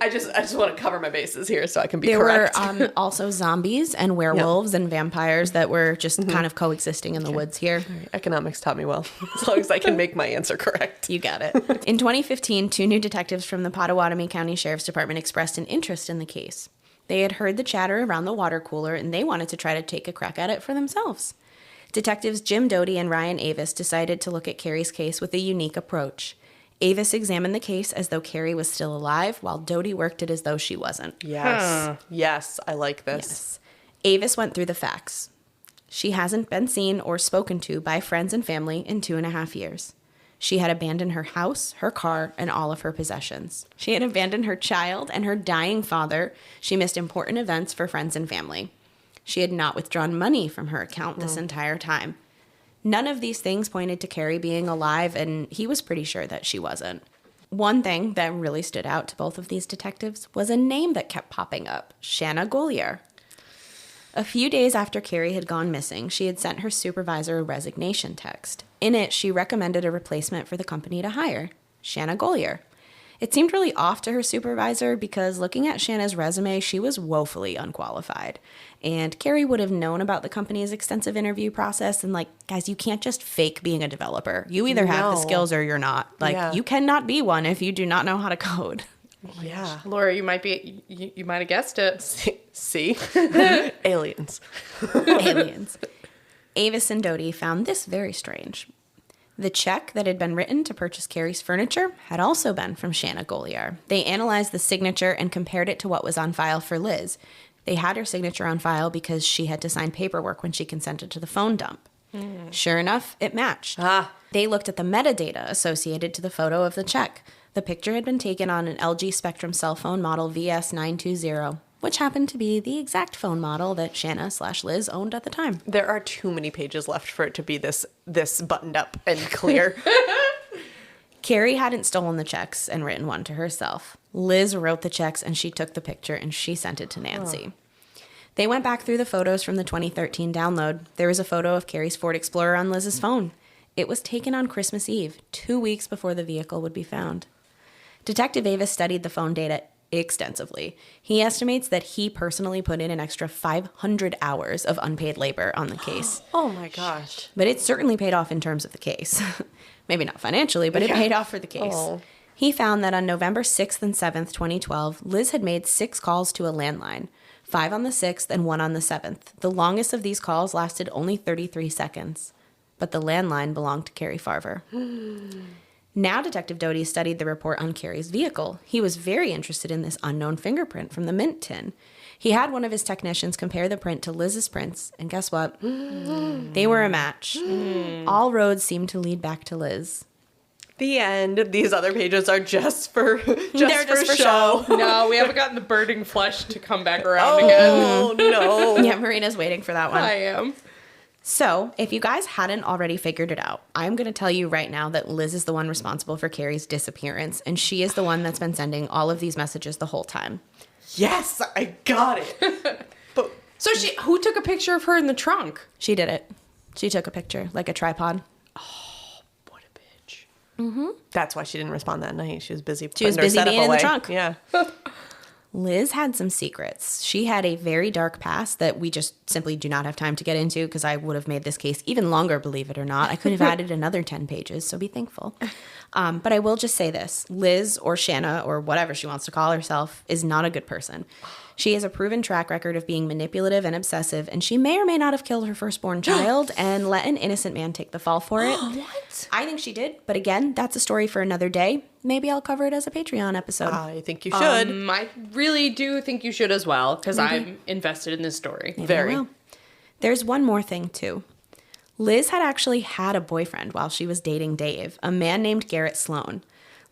I just want to cover my bases here so I can be There correct. were also zombies and werewolves and vampires that were just kind of coexisting in the woods here. Economics taught me well, as long as I can make my answer correct. You got it. In 2015, 2 new detectives from the Pottawattamie County Sheriff's Department expressed an interest in the case. They had heard the chatter around the water cooler, and they wanted to try to take a crack at it for themselves. Detectives Jim Doty and Ryan Avis decided to look at Cari's case with a unique approach. Avis examined the case as though Cari was still alive, while Doty worked it as though she wasn't. Yes. Yes, I like this. Yes. Avis went through the facts. She hasn't been seen or spoken to by friends and family in 2.5 years. She had abandoned her house, her car, and all of her possessions. She had abandoned her child and her dying father. She missed important events for friends and family. She had not withdrawn money from her account this entire time. None of these things pointed to Cari being alive, and he was pretty sure that she wasn't. One thing that really stood out to both of these detectives was a name that kept popping up, Shanna Golyar. A few days after Cari had gone missing, she had sent her supervisor a resignation text. In it, she recommended a replacement for the company to hire, Shanna Golyar. It seemed really off to her supervisor because looking at Shanna's resume, she was woefully unqualified. And Cari would have known about the company's extensive interview process. And guys, you can't just fake being a developer. You either have the skills or you're not. You cannot be one if you do not know how to code. Yeah. Laura, you might have guessed it. See? Aliens. Aliens. Avis and Doty found this very strange. The check that had been written to purchase Cari's furniture had also been from Shanna Golyar. They analyzed the signature and compared it to what was on file for Liz. They had her signature on file because she had to sign paperwork when she consented to the phone dump. Sure enough, it matched. They looked at the metadata associated to the photo of the check. The picture had been taken on an LG Spectrum cell phone model VS920, which happened to be the exact phone model that Shanna/Liz owned at the time. There are too many pages left for it to be this buttoned up and clear. Cari hadn't stolen the checks and written one to herself. Liz wrote the checks and she took the picture and she sent it to Nancy. They went back through the photos from the 2013 download. There was a photo of Cari's Ford Explorer on Liz's phone. It was taken on Christmas Eve, 2 weeks before the vehicle would be found. Detective Avis studied the phone data extensively. He estimates that he personally put in an extra 500 hours of unpaid labor on the case. Oh my gosh. But it certainly paid off in terms of the case. Maybe not financially, but it paid off for the case. Oh. He found that on November 6th and 7th, 2012, Liz had made 6 calls to a landline, 5 on the 6th and 1 on the 7th. The longest of these calls lasted only 33 seconds. But the landline belonged to Cari Farver. Now Detective Doty studied the report on Cari's vehicle. He was very interested in this unknown fingerprint from the mint tin. He had one of his technicians compare the print to Liz's prints, and guess what? They were a match. All roads seemed to lead back to Liz. The end. These other pages are just for They're just for show. No, we haven't gotten the burning flesh to come back around again. Oh, no. Yeah, Marina's waiting for that one. I am. So, if you guys hadn't already figured it out, I'm going to tell you right now that Liz is the one responsible for Cari's disappearance, and she is the one that's been sending all of these messages the whole time. Yes, I got it. But So who took a picture of her in the trunk? She did it. She took a picture, like a tripod. What a bitch. that's why she didn't respond that night. She was busy. She was putting her busy setup being in the away. trunk. Yeah. Liz had some secrets. She had a very dark past that we just simply do not have time to get into because I would have made this case even longer, believe it or not. I could have added another 10 pages, so be thankful. But I will just say this. Liz, or Shanna, or whatever she wants to call herself, is not a good person. She has a proven track record of being manipulative and obsessive, and she may or may not have killed her firstborn child and let an innocent man take the fall for it. What? I think she did, but again, that's a story for another day. Maybe I'll cover it as a Patreon episode. I think you should. I really do think you should as well, because I'm invested in this story. Maybe I Very. will. There's one more thing, too. Liz had actually had a boyfriend while she was dating Dave, a man named Garrett Sloan.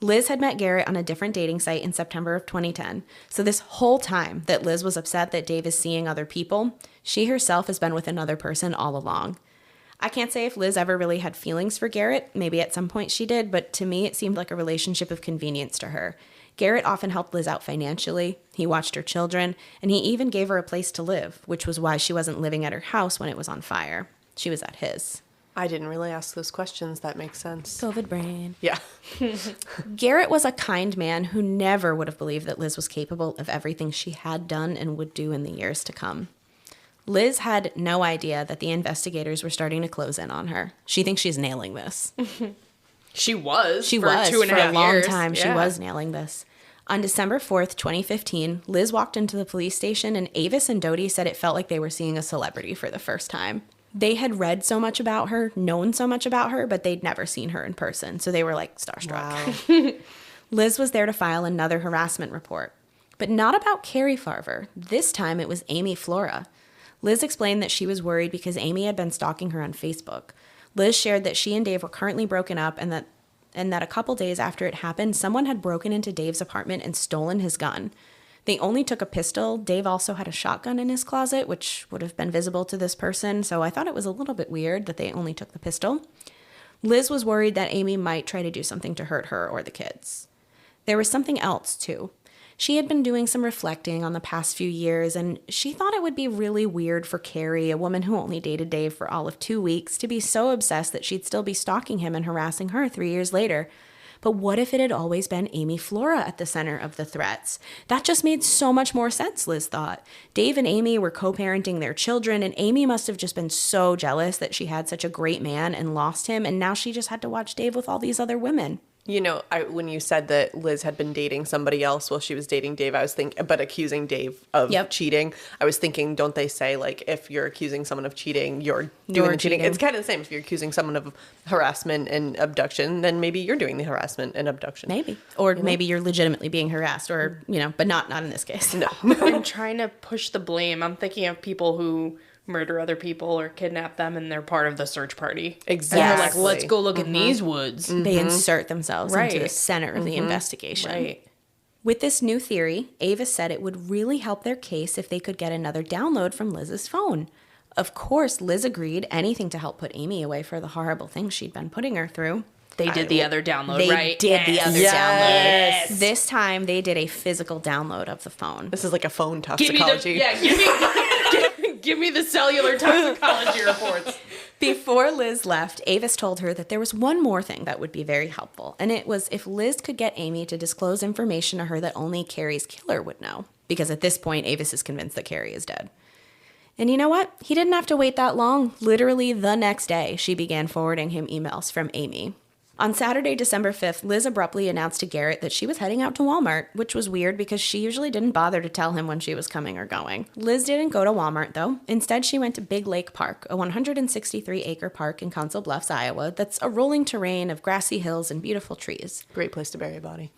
Liz had met Garrett on a different dating site in September of 2010. So this whole time that Liz was upset that Dave is seeing other people, she herself has been with another person all along. I can't say if Liz ever really had feelings for Garrett. Maybe at some point she did, but to me it seemed like a relationship of convenience to her. Garrett often helped Liz out financially. He watched her children, and he even gave her a place to live, which was why she wasn't living at her house when it was on fire. She was at his. I didn't really ask those questions. That makes sense. COVID brain. Yeah. Garrett was a kind man who never would have believed that Liz was capable of everything she had done and would do in the years to come. Liz had no idea that the investigators were starting to close in on her. She thinks she's nailing this. She was. She for was 2.5 for a long years. time. She Yeah. was nailing this. On December 4th, 2015, Liz walked into the police station and Avis and Dodie said it felt like they were seeing a celebrity for the first time. They had read so much about her, known so much about her, but they'd never seen her in person. So they were like starstruck. Wow. Liz was there to file another harassment report, but not about Cari Farver. This time it was Amy Flora. Liz explained that she was worried because Amy had been stalking her on Facebook. Liz shared that she and Dave were currently broken up and that a couple days after it happened, someone had broken into Dave's apartment and stolen his gun. They only took a pistol. Dave also had a shotgun in his closet, which would have been visible to this person, so I thought it was a little bit weird that they only took the pistol. Liz was worried that Amy might try to do something to hurt her or the kids. There was something else, too. She had been doing some reflecting on the past few years, and she thought it would be really weird for Cari, a woman who only dated Dave for all of 2 weeks, to be so obsessed that she'd still be stalking him and harassing her 3 years later. But what if it had always been Amy Flora at the center of the threats? That just made so much more sense, Liz thought. Dave and Amy were co-parenting their children, and Amy must have just been so jealous that she had such a great man and lost him, and now she just had to watch Dave with all these other women. You know, when you said that Liz had been dating somebody else while she was dating Dave, I was thinking, but accusing Dave of cheating. I was thinking, don't they say, like, if you're accusing someone of cheating, you're doing the cheating? It's kind of the same. If you're accusing someone of harassment and abduction, then maybe you're doing the harassment and abduction. Maybe. Or maybe you're legitimately being harassed, or, but not in this case. No. I'm trying to push the blame. I'm thinking of people who murder other people or kidnap them, and they're part of the search party. Exactly. And they're like, let's go look in these woods. They insert themselves into the Right. center of the investigation. Right. With this new theory, Avis said it would really help their case if they could get another download from Liz's phone. Of course, Liz agreed, anything to help put Amy away for the horrible things she'd been putting her through. They did the other download, They right? did the other Yes. download. This time, they did a physical download of the phone. This is like a phone Give me toxicology. give me the cellular toxicology reports. Before Liz left, Avis told her that there was one more thing that would be very helpful, and it was if Liz could get Amy to disclose information to her that only Cari's killer would know. Because at this point, Avis is convinced that Cari is dead. And you know what? He didn't have to wait that long. Literally the next day, she began forwarding him emails from Amy. On Saturday, December 5th, Liz abruptly announced to Garrett that she was heading out to Walmart, which was weird because she usually didn't bother to tell him when she was coming or going. Liz didn't go to Walmart, though. Instead, she went to Big Lake Park, a 163-acre park in Council Bluffs, Iowa, that's a rolling terrain of grassy hills and beautiful trees. Great place to bury a body.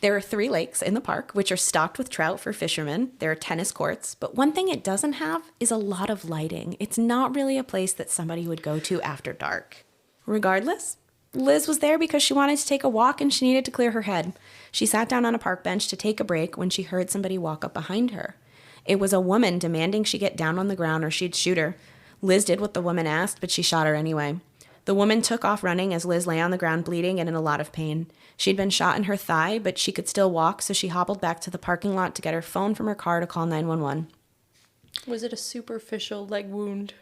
There are 3 lakes in the park, which are stocked with trout for fishermen. There are tennis courts, but one thing it doesn't have is a lot of lighting. It's not really a place that somebody would go to after dark. Regardless, Liz was there because she wanted to take a walk and she needed to clear her head. She sat down on a park bench to take a break when she heard somebody walk up behind her. It was a woman demanding she get down on the ground or she'd shoot her. Liz did what the woman asked, but she shot her anyway. The woman took off running as Liz lay on the ground bleeding and in a lot of pain. She'd been shot in her thigh, but she could still walk, so she hobbled back to the parking lot to get her phone from her car to call 911. Was it a superficial leg wound?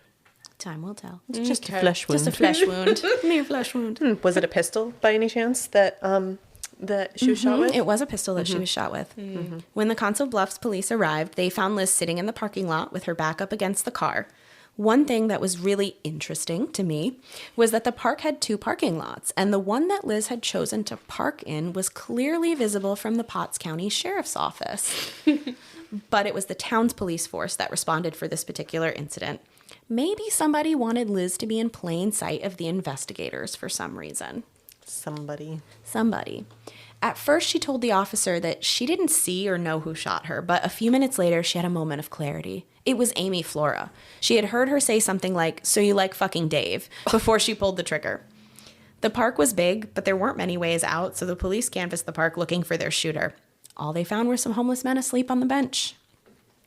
Time will tell. It's just a flesh wound. Just a flesh wound. Mere flesh wound. Was it a pistol by any chance that she was shot with? It was a pistol that she was shot with. When the Council Bluffs police arrived, they found Liz sitting in the parking lot with her back up against the car. One thing that was really interesting to me was that the park had 2 parking lots, and the one that Liz had chosen to park in was clearly visible from the Potts County Sheriff's office. But it was the town's police force that responded for this particular incident. Maybe somebody wanted Liz to be in plain sight of the investigators for some reason. Somebody. At first, she told the officer that she didn't see or know who shot her, but a few minutes later, she had a moment of clarity. It was Amy Flora. She had heard her say something like, "So you like fucking Dave," before she pulled the trigger. The park was big, but there weren't many ways out, so the police canvassed the park looking for their shooter. All they found were some homeless men asleep on the bench.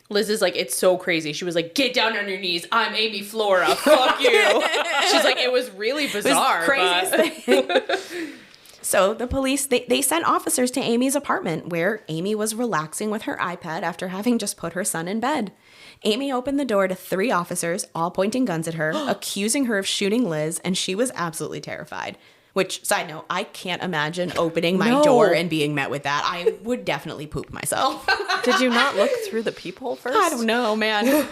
Liz is like, it's so crazy. She was like, get down on your knees. I'm Amy Flora. Fuck you. She's like, it was really bizarre. Craziest thing. So the police, they sent officers to Amy's apartment where Amy was relaxing with her iPad after having just put her son in bed. Amy opened the door to 3 officers, all pointing guns at her, accusing her of shooting Liz, and she was absolutely terrified. Which, side note, I can't imagine opening my door and being met with that. I would definitely poop myself. Did you not look through the peephole first? I don't know, man.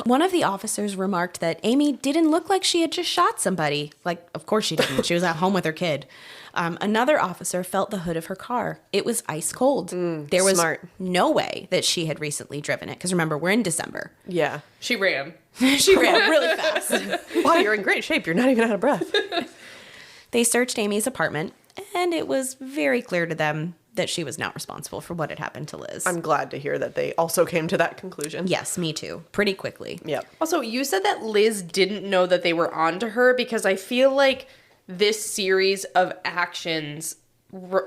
One of the officers remarked that Amy didn't look like she had just shot somebody. Like, of course she didn't. She was at home with her kid. Another officer felt the hood of her car. It was ice cold. There was no way that she had recently driven it. Because remember, we're in December. Yeah. She ran. She ran really fast. Wow, you're in great shape. You're not even out of breath. They searched Amy's apartment, and it was very clear to them that she was not responsible for what had happened to Liz. I'm glad to hear that they also came to that conclusion. Yes, me too. Pretty quickly. Yep. Also, you said that Liz didn't know that they were onto her because I feel like this series of actions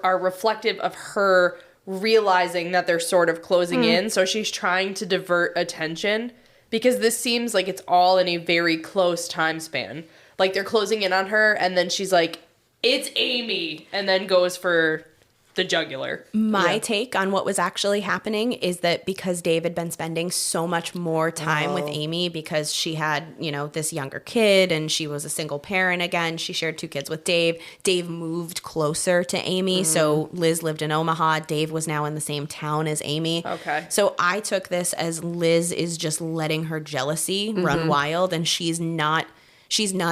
are reflective of her realizing that they're sort of closing in. So she's trying to divert attention because this seems like it's all in a very close time span. Like, they're closing in on her, and then she's like, it's Amy, and then goes for the jugular. My take on what was actually happening is that because Dave had been spending so much more time with Amy because she had, this younger kid, and she was a single parent again. She shared 2 kids with Dave. Dave moved closer to Amy, so Liz lived in Omaha. Dave was now in the same town as Amy. Okay. So I took this as Liz is just letting her jealousy run wild, and she's not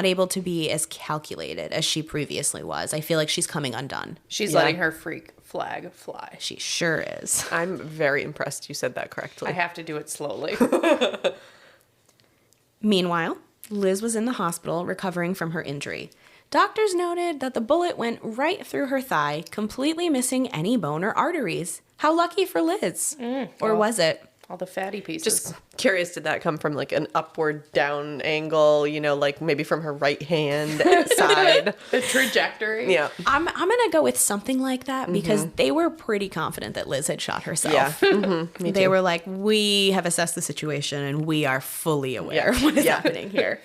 able to be as calculated as she previously was. I feel like she's coming undone. She's letting her freak flag fly. She sure is. I'm very impressed you said that correctly. I have to do it slowly. Meanwhile, Liz was in the hospital recovering from her injury. Doctors noted that the bullet went right through her thigh, completely missing any bone or arteries. How lucky for Liz. Or was it? All the fatty pieces. Just curious, did that come from like an upward down angle, like maybe from her right hand side? The trajectory. Yeah. I'm going to go with something like that because they were pretty confident that Liz had shot herself. Yeah. They were like, we have assessed the situation and we are fully aware of what is happening here.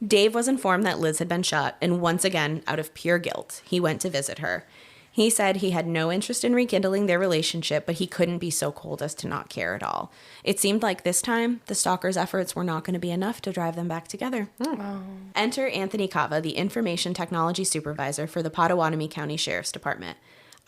Dave was informed that Liz had been shot, and once again, out of pure guilt, he went to visit her. He said he had no interest in rekindling their relationship, but he couldn't be so cold as to not care at all. It seemed like this time, the stalker's efforts were not going to be enough to drive them back together. Oh. Enter Anthony Cava, the information technology supervisor for the Pottawattamie County Sheriff's Department.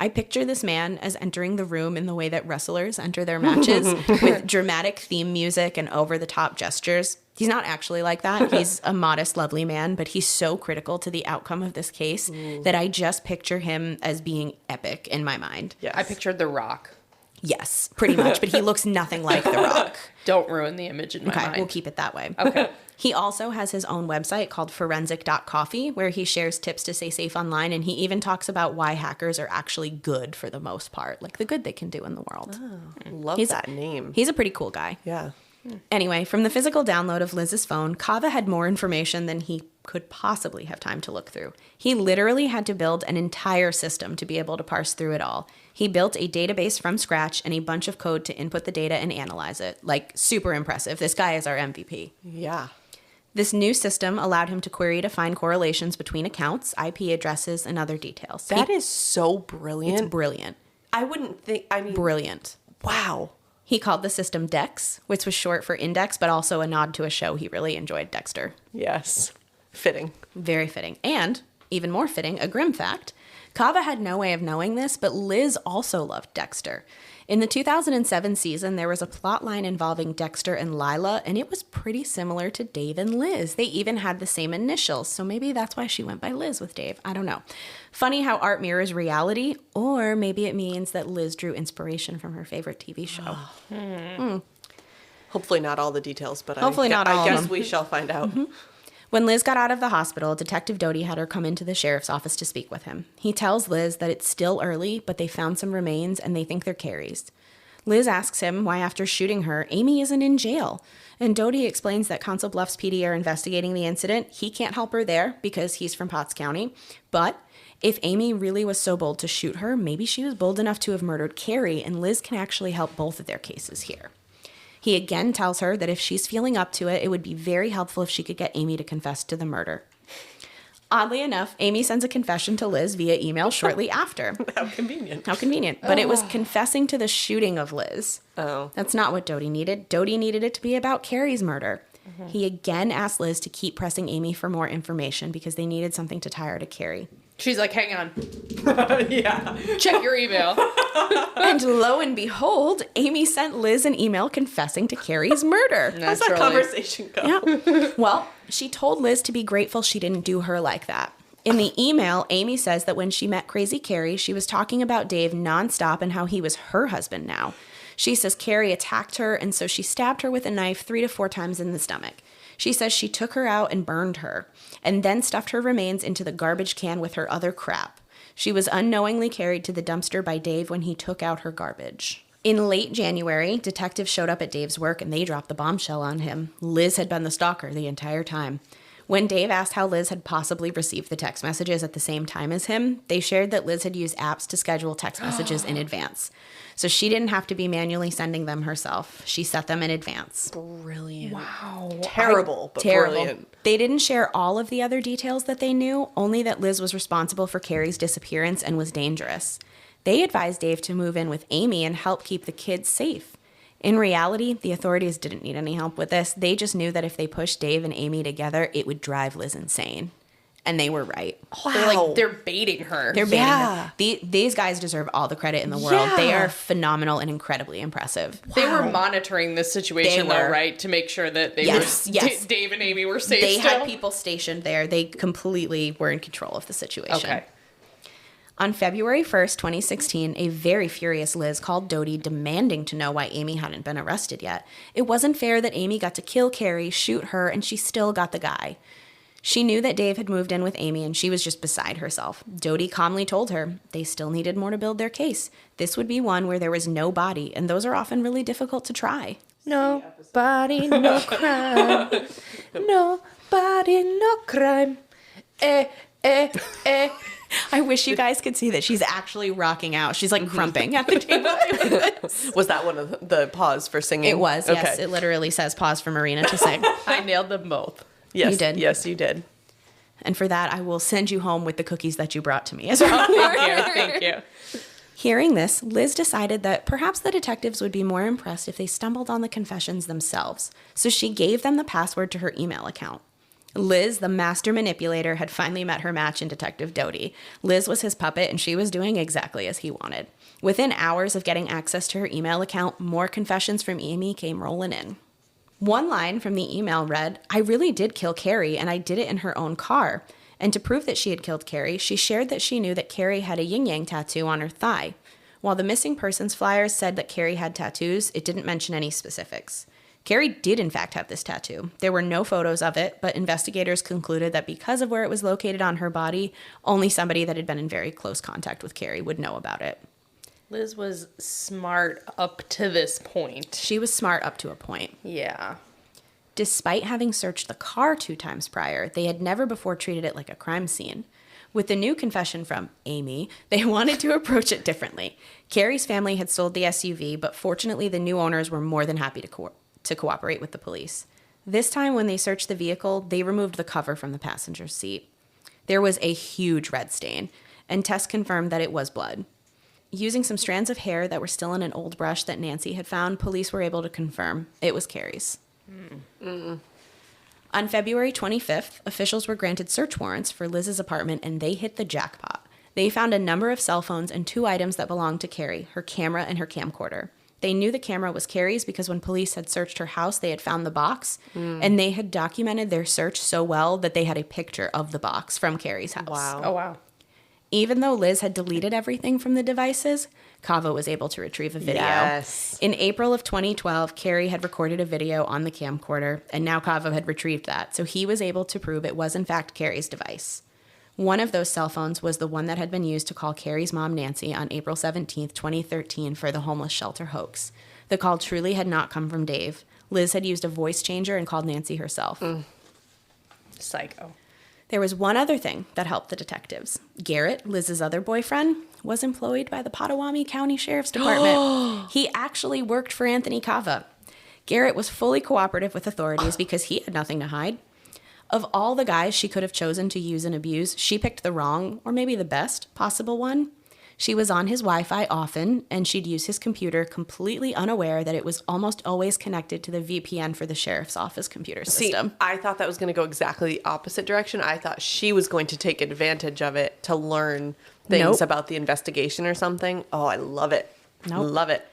I picture this man as entering the room in the way that wrestlers enter their matches with dramatic theme music and over-the-top gestures. He's not actually like that. He's a modest, lovely man, but he's so critical to the outcome of this case that I just picture him as being epic in my mind. Yes. I pictured The Rock. Yes, pretty much, but he looks nothing like The Rock. Don't ruin the image in my mind. Okay, we'll keep it that way. Okay. He also has his own website called forensic.coffee where he shares tips to stay safe online, and he even talks about why hackers are actually good for the most part, like the good they can do in the world. Oh, love He's- that name. He's a pretty cool guy. Yeah. Anyway, from the physical download of Liz's phone, Kava had more information than he could possibly have time to look through. He literally had to build an entire system to be able to parse through it all. He built a database from scratch and a bunch of code to input the data and analyze it. Like, super impressive. This guy is our MVP. Yeah. This new system allowed him to query to find correlations between accounts, IP addresses, and other details. That is so brilliant. It's brilliant. I wouldn't think, I mean, Brilliant. wow. He called the system DEX, which was short for index, but also a nod to a show he really enjoyed, Dexter. Yes. Fitting. Very fitting. And, even more fitting, a grim fact. Kava had no way of knowing this, but Liz also loved Dexter. In the 2007 season, there was a plot line involving Dexter and Lila, and it was pretty similar to Dave and Liz. They even had the same initials, so maybe that's why she went by Liz with Dave. I don't know. Funny how art mirrors reality, or maybe it means that Liz drew inspiration from her favorite TV show. Hopefully not all the details, but Hopefully not all I of guess them. we shall find out. When Liz got out of the hospital, Detective Doty had her come into the sheriff's office to speak with him. He tells Liz that it's still early, but they found some remains and they think they're Cari's. Liz asks him why after shooting her, Amy isn't in jail. And Doty explains that Council Bluffs PD are investigating the incident. He can't help her there because he's from Potts County. But if Amy really was so bold to shoot her, maybe she was bold enough to have murdered Cari, and Liz can actually help both of their cases here. He again tells her that if she's feeling up to it, it would be very helpful if she could get Amy to confess to the murder. Oddly enough, Amy sends a confession to Liz via email shortly after. How convenient. How convenient. But it was confessing to the shooting of Liz. Oh. That's not what Doty needed. Doty needed it to be about Cari's murder. He again asked Liz to keep pressing Amy for more information because they needed something to tie her to Cari. She's like, hang on. Yeah. Check your email. And lo and behold, Amy sent Liz an email confessing to Cari's murder. How's that Naturally. conversation go? Yeah. Well, she told Liz to be grateful she didn't do her like that. In the email, Amy says that when she met Crazy Cari, she was talking about Dave nonstop and how he was her husband now. She says Cari attacked her, and so she stabbed her with a knife 3 to 4 times in the stomach. She says she took her out and burned her, and then stuffed her remains into the garbage can with her other crap. She was unknowingly carried to the dumpster by Dave when he took out her garbage. In late January, detectives showed up at Dave's work and they dropped the bombshell on him. Liz had been the stalker the entire time. When Dave asked how Liz had possibly received the text messages at the same time as him, they shared that Liz had used apps to schedule text messages in advance. So she didn't have to be manually sending them herself. She set them in advance. Brilliant. Wow. Terrible, but Terrible. brilliant. They didn't share all of the other details that they knew, only that Liz was responsible for Cari's disappearance and was dangerous. They advised Dave to move in with Amy and help keep the kids safe. In reality, the authorities didn't need any help with this. They just knew that if they pushed Dave and Amy together, it would drive Liz insane. And they were right. Wow. They're baiting her. They're baiting Yeah. her. These guys deserve all the credit in the world. They Yeah. are phenomenal and incredibly impressive. They were monitoring this situation, They though, were. right? To make sure that they Yes, were, yes. Dave and Amy were safe They still. had people stationed there. They completely were in control of the situation. Okay. On February 1st, 2016, a very furious Liz called Doty demanding to know why Amy hadn't been arrested yet. It wasn't fair that Amy got to kill Cari, shoot her, and she still got the guy. She knew that Dave had moved in with Amy and she was just beside herself. Doty calmly told her they still needed more to build their case. This would be one where there was no body, and those are often really difficult to try. Nobody, no crime. Nobody, no crime. I wish you guys could see that she's actually rocking out. She's like crumping at the table. Was that one of the pause for singing? It was, yes. It literally says pause for Marina to sing. I nailed them both. Yes, You did. Yes, you did. And for that, I will send you home with the cookies that you brought to me as well. Thank you. Hearing this, Liz decided that perhaps the detectives would be more impressed if they stumbled on the confessions themselves. So she gave them the password to her email account. Liz, the master manipulator, had finally met her match in Detective Doty. Liz was his puppet, and she was doing exactly as he wanted. Within hours of getting access to her email account, more confessions from Amy came rolling in. One line from the email read, "I really did kill Cari, and I did it in her own car." And to prove that she had killed Cari, she shared that she knew that Cari had a yin-yang tattoo on her thigh. While the missing persons flyers said that Cari had tattoos, it didn't mention any specifics. Cari did in fact have this tattoo. There were no photos of it, but investigators concluded that because of where it was located on her body, only somebody that had been in very close contact with Cari would know about it. Liz was smart up to this point. She was smart up to a point. Yeah. Despite having searched the car 2 times prior, they had never before treated it like a crime scene. With the new confession from Amy, they wanted to approach it differently. Cari's family had sold the SUV, but fortunately the new owners were more than happy to cooperate with the police. This time when they searched the vehicle, they removed the cover from the passenger's seat. There was a huge red stain, and tests confirmed that it was blood. Using some strands of hair that were still in an old brush that Nancy had found, police were able to confirm it was Cari's. On February 25th, officials were granted search warrants for Liz's apartment, and they hit the jackpot. They found a number of cell phones and 2 items that belonged to Cari, her camera and her camcorder. They knew the camera was Cari's because when police had searched her house, they had found the box, and they had documented their search so well that they had a picture of the box from Cari's house. Wow. Oh, wow. Even though Liz had deleted everything from the devices, Kava was able to retrieve a video. Yes. In April of 2012, Cari had recorded a video on the camcorder, and now Kava had retrieved that, so he was able to prove it was in fact Cari's device. One of those cell phones was the one that had been used to call Cari's mom, Nancy, on April 17th, 2013 for the homeless shelter hoax. The call truly had not come from Dave. Liz had used a voice changer and called Nancy herself. Psycho. There was one other thing that helped the detectives. Garrett, Liz's other boyfriend, was employed by the Pottawattamie County Sheriff's Department. He actually worked for Anthony Kava. Garrett was fully cooperative with authorities because he had nothing to hide. Of all the guys she could have chosen to use and abuse, she picked the wrong, or maybe the best, possible one. She was on his Wi-Fi often, and she'd use his computer completely unaware that it was almost always connected to the VPN for the sheriff's office computer system. See, I thought that was going to go exactly the opposite direction. I thought she was going to take advantage of it to learn things about the investigation or something. Oh, I love it. Nope. Love it.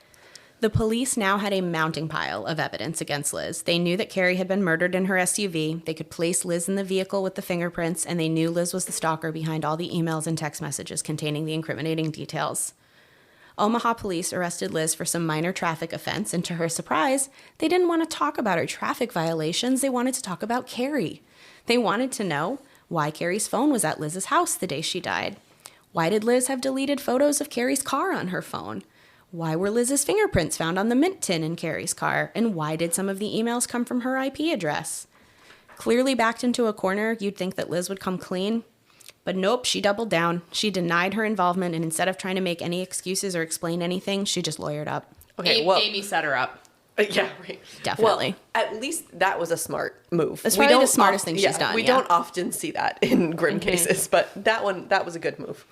The police now had a mounting pile of evidence against Liz. They knew that Cari had been murdered in her SUV. They could place Liz in the vehicle with the fingerprints, and they knew Liz was the stalker behind all the emails and text messages containing the incriminating details. Omaha police arrested Liz for some minor traffic offense, and to her surprise, they didn't want to talk about her traffic violations. They wanted to talk about Cari. They wanted to know why Cari's phone was at Liz's house the day she died. Why did Liz have deleted photos of Cari's car on her phone? Why were Liz's fingerprints found on the mint tin in Cari's car? And why did some of the emails come from her IP address? Clearly backed into a corner, you'd think that Liz would come clean. But nope, she doubled down. She denied her involvement, and instead of trying to make any excuses or explain anything, she just lawyered up. Okay, well, Amy set her up. yeah, right. Definitely. Well, at least that was a smart move. That's probably the smartest thing she's done. We don't often see that in grim cases, but that was a good move.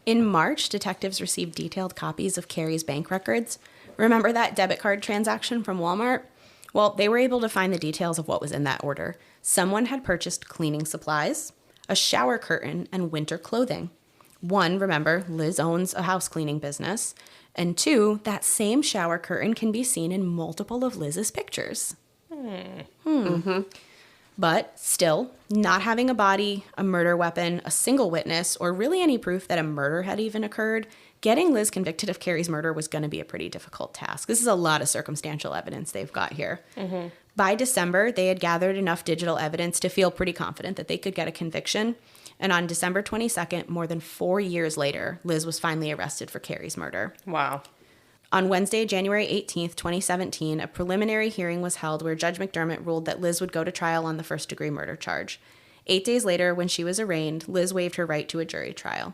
In March, detectives received detailed copies of Cari's bank records. Remember that debit card transaction from Walmart? Well, they were able to find the details of what was in that order. Someone had purchased cleaning supplies, a shower curtain, and winter clothing. 1, remember, Liz owns a house cleaning business. And 2, that same shower curtain can be seen in multiple of Liz's pictures. But still, not having a body, a murder weapon, a single witness, or really any proof that a murder had even occurred, getting Liz convicted of Cari's murder was going to be a pretty difficult task. This is a lot of circumstantial evidence they've got here. By December, they had gathered enough digital evidence to feel pretty confident that they could get a conviction. And on December 22nd, more than 4 years later, Liz was finally arrested for Cari's murder. Wow. On Wednesday, January 18th, 2017, a preliminary hearing was held where Judge McDermott ruled that Liz would go to trial on the first-degree murder charge. 8 days later, when she was arraigned, Liz waived her right to a jury trial.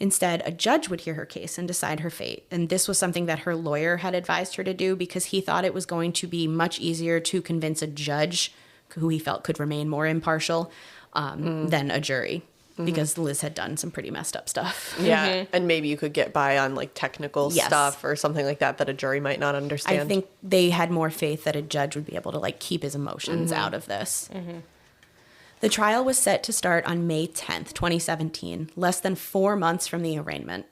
Instead, a judge would hear her case and decide her fate, and this was something that her lawyer had advised her to do because he thought it was going to be much easier to convince a judge who he felt could remain more impartial than a jury. Because Liz had done some pretty messed up stuff. Yeah, and maybe you could get by on like technical stuff or something like that a jury might not understand. I think they had more faith that a judge would be able to like keep his emotions out of this. The trial was set to start on May 10th, 2017, less than 4 months from the arraignment.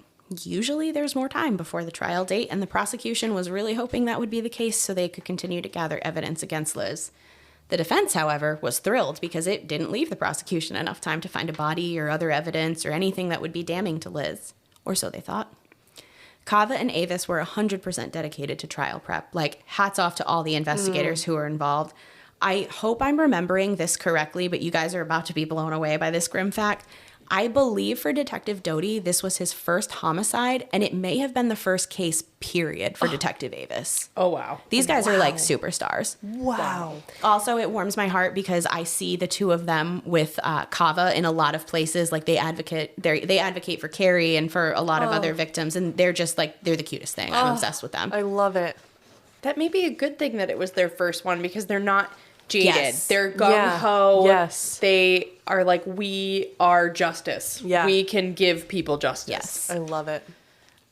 Usually there's more time before the trial date, and the prosecution was really hoping that would be the case so they could continue to gather evidence against Liz. The defense, however, was thrilled because it didn't leave the prosecution enough time to find a body or other evidence or anything that would be damning to Liz. Or so they thought. Kava and Avis were 100% dedicated to trial prep. Like, hats off to all the investigators who were involved. I hope I'm remembering this correctly, but you guys are about to be blown away by this grim fact. I believe for Detective Doty, this was his first homicide, and it may have been the first case, period, for Detective Avis. Oh, wow. These guys are like superstars. Wow. Also, it warms my heart because I see the two of them with Kava in a lot of places. Like, they advocate for Cari and for a lot of other victims, and they're just like, they're the cutest thing. I'm obsessed with them. I love it. That may be a good thing that it was their first one because they're not jaded. Yes. They're gung-ho. Yes. They are like, we are justice. Yeah. We can give people justice. Yes. I love it.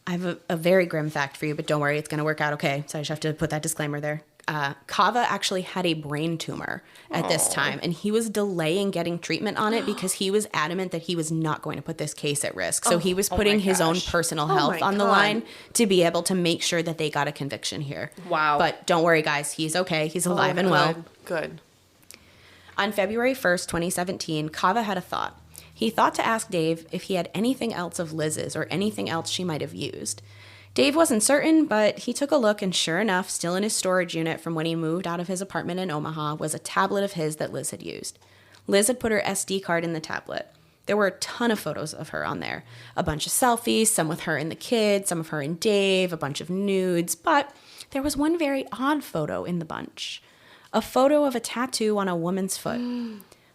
I have a very grim fact for you, but don't worry, it's going to work out okay. So I just have to put that disclaimer there. Kava actually had a brain tumor at this time, and he was delaying getting treatment on it because he was adamant that he was not going to put this case at risk. So he was putting his own personal health on the line to be able to make sure that they got a conviction here. Wow. But don't worry, guys. He's okay. He's alive and well. Good. On February 1st, 2017, Kava had a thought. He thought to ask Dave if he had anything else of Liz's or anything else she might have used. Dave wasn't certain, but he took a look, and sure enough, still in his storage unit from when he moved out of his apartment in Omaha was a tablet of his that Liz had used. Liz had put her SD card in the tablet. There were a ton of photos of her on there. A bunch of selfies, some with her and the kid, some of her and Dave, a bunch of nudes, but there was one very odd photo in the bunch. A photo of a tattoo on a woman's foot.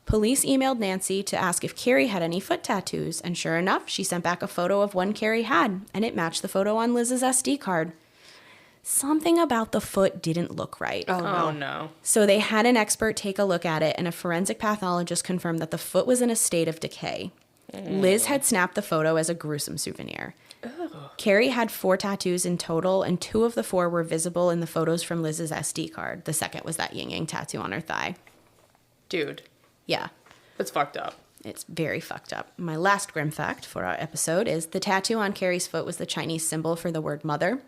Police emailed Nancy to ask if Cari had any foot tattoos, and sure enough, she sent back a photo of one Cari had, and it matched the photo on Liz's SD card. Something about the foot didn't look right. Oh, no. So they had an expert take a look at it, and a forensic pathologist confirmed that the foot was in a state of decay. Liz had snapped the photo as a gruesome souvenir. Cari had 4 tattoos in total, and 2 of the 4 were visible in the photos from Liz's SD card. The second was that yin-yang tattoo on her thigh. Dude. Yeah. That's fucked up. It's very fucked up. My last grim fact for our episode is the tattoo on Cari's foot was the Chinese symbol for the word mother.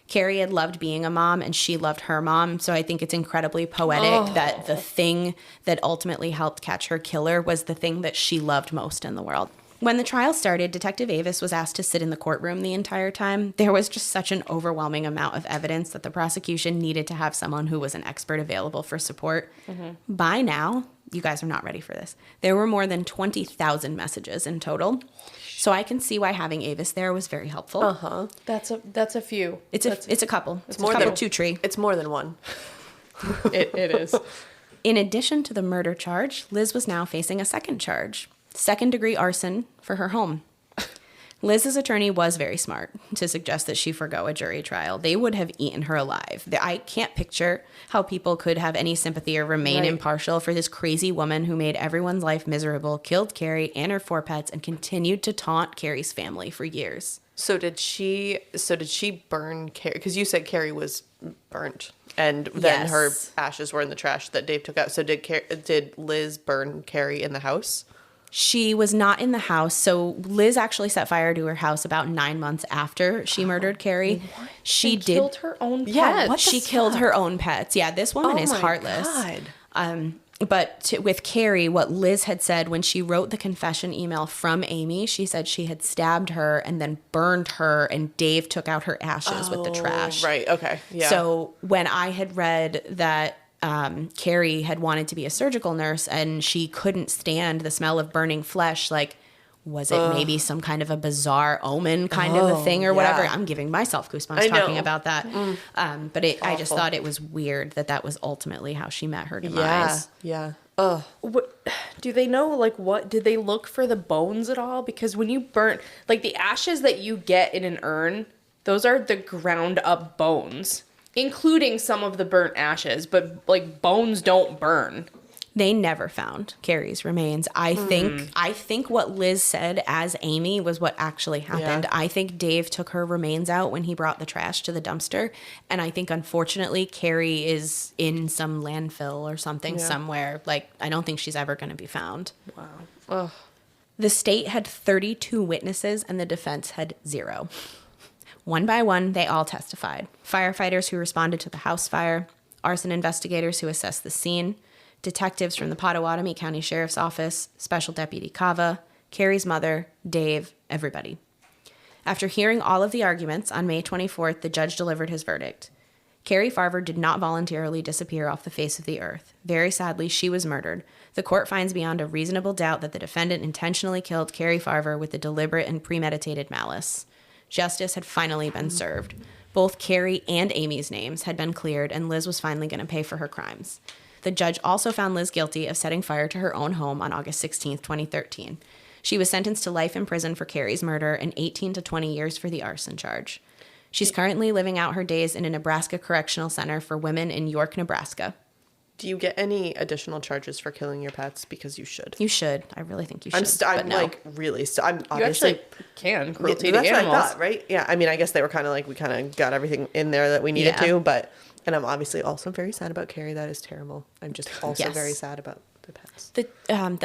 Cari had loved being a mom, and she loved her mom, so I think it's incredibly poetic that the thing that ultimately helped catch her killer was the thing that she loved most in the world. When the trial started, Detective Avis was asked to sit in the courtroom the entire time. There was just such an overwhelming amount of evidence that the prosecution needed to have someone who was an expert available for support. By now, you guys are not ready for this. There were more than 20,000 messages in total. So I can see why having Avis there was very helpful. That's a few. It's a couple. It's more a couple, than 2 tree. It's more than one. It is. In addition to the murder charge, Liz was now facing a second charge. 2nd-degree arson for her home. Liz's attorney was very smart to suggest that she forgo a jury trial. They would have eaten her alive. I can't picture how people could have any sympathy or remain impartial for this crazy woman who made everyone's life miserable, killed Cari and her 4 pets, and continued to taunt Cari's family for years. So did she burn Cari? Because you said Cari was burnt, and then her ashes were in the trash that Dave took out. So did Liz burn Cari in the house? She was not in the house. So Liz actually set fire to her house about 9 months after she murdered Cari. She killed her own pets. Yeah, She killed her own pets. Yeah, this woman is heartless. God. But with Cari, what Liz had said when she wrote the confession email from Amy, she said she had stabbed her and then burned her, and Dave took out her ashes with the trash. Right. Okay. Yeah. So when I had read that Cari had wanted to be a surgical nurse and she couldn't stand the smell of burning flesh, like, was it maybe some kind of a bizarre omen kind of a thing or whatever? I'm giving myself goosebumps talking about that. But I just thought it was weird that was ultimately how she met her demise. Yeah. Ugh. What, do they know, like, what? Did they look for the bones at all? Because when you burn, like, the ashes that you get in an urn, those are the ground up bones, including some of the burnt ashes, but, like, bones don't burn. They never found Cari's remains. I think what Liz said as Amy was what actually happened. Yeah. I think Dave took her remains out when he brought the trash to the dumpster. And I think, unfortunately, Cari is in some landfill or something somewhere. Like, I don't think she's ever going to be found. Wow. Ugh. The state had 32 witnesses and the defense had 0. One by one, they all testified. Firefighters who responded to the house fire, arson investigators who assessed the scene, detectives from the Pottawattamie County Sheriff's Office, Special Deputy Kava, Cari's mother, Dave, everybody. After hearing all of the arguments, on May 24th, the judge delivered his verdict. Cari Farver did not voluntarily disappear off the face of the earth. Very sadly, she was murdered. The court finds beyond a reasonable doubt that the defendant intentionally killed Cari Farver with a deliberate and premeditated malice. Justice had finally been served. Both Cari and Amy's names had been cleared, and Liz was finally going to pay for her crimes. The judge also found Liz guilty of setting fire to her own home on August 16, 2013. She was sentenced to life in prison for Cari's murder and 18 to 20 years for the arson charge. She's currently living out her days in a Nebraska Correctional Center for Women in York, Nebraska. Do you get any additional charges for killing your pets? Because you should. You should. I really think you should. I'm no. like really. I'm You obviously. actually can cruelty That's to what animals. I thought, right? Yeah. I mean, I guess they were kind of like we kind of got everything in there that we needed Yeah. to, but and I'm obviously also very sad about Cari. That is terrible. I'm just also Yes. very sad about the pets. The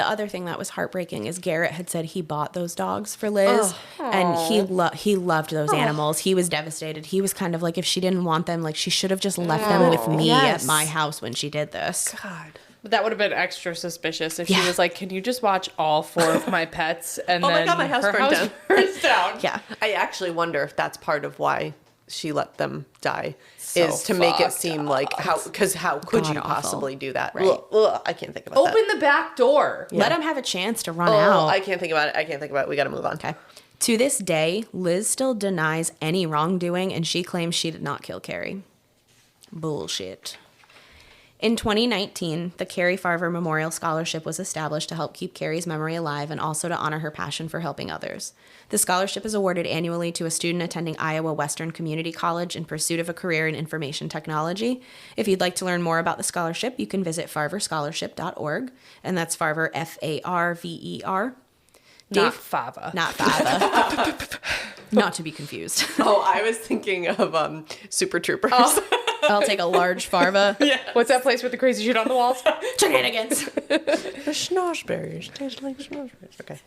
other thing that was heartbreaking is Garrett had said he bought those dogs for Liz, and he loved those animals. He was devastated. He was kind of like, if she didn't want them, like she should have just left them with me at my house when she did this. God. But that would have been extra suspicious if Yeah. she was like, "Can you just watch all 4 of my pets?" And Oh my then God, my house her burned house down. burns down. Yeah. I actually wonder if that's part of why she let them die. So is to make it fucked seem like how could you God-awful. possibly do that? Right. Ugh, I can't think about that. Open the back door. Let him have a chance to run Oh, out. I can't think about it. We got to move on. Okay. To this day, Liz still denies any wrongdoing, and she claims she did not kill Cari. Bullshit. In 2019, the Cari Farver Memorial Scholarship was established to help keep Cari's memory alive and also to honor her passion for helping others. The scholarship is awarded annually to a student attending Iowa Western Community College in pursuit of a career in information technology. If you'd like to learn more about the scholarship, you can visit farverscholarship.org, and that's Farver, F-A-R-V-E-R. Not Fava. Not Fava. Not to be confused. Oh, I was thinking of Super Troopers. I'll take a large Farva. What's that place with the crazy shit on the walls? Shenanigans. The schnozberries taste like schnozberries. Okay.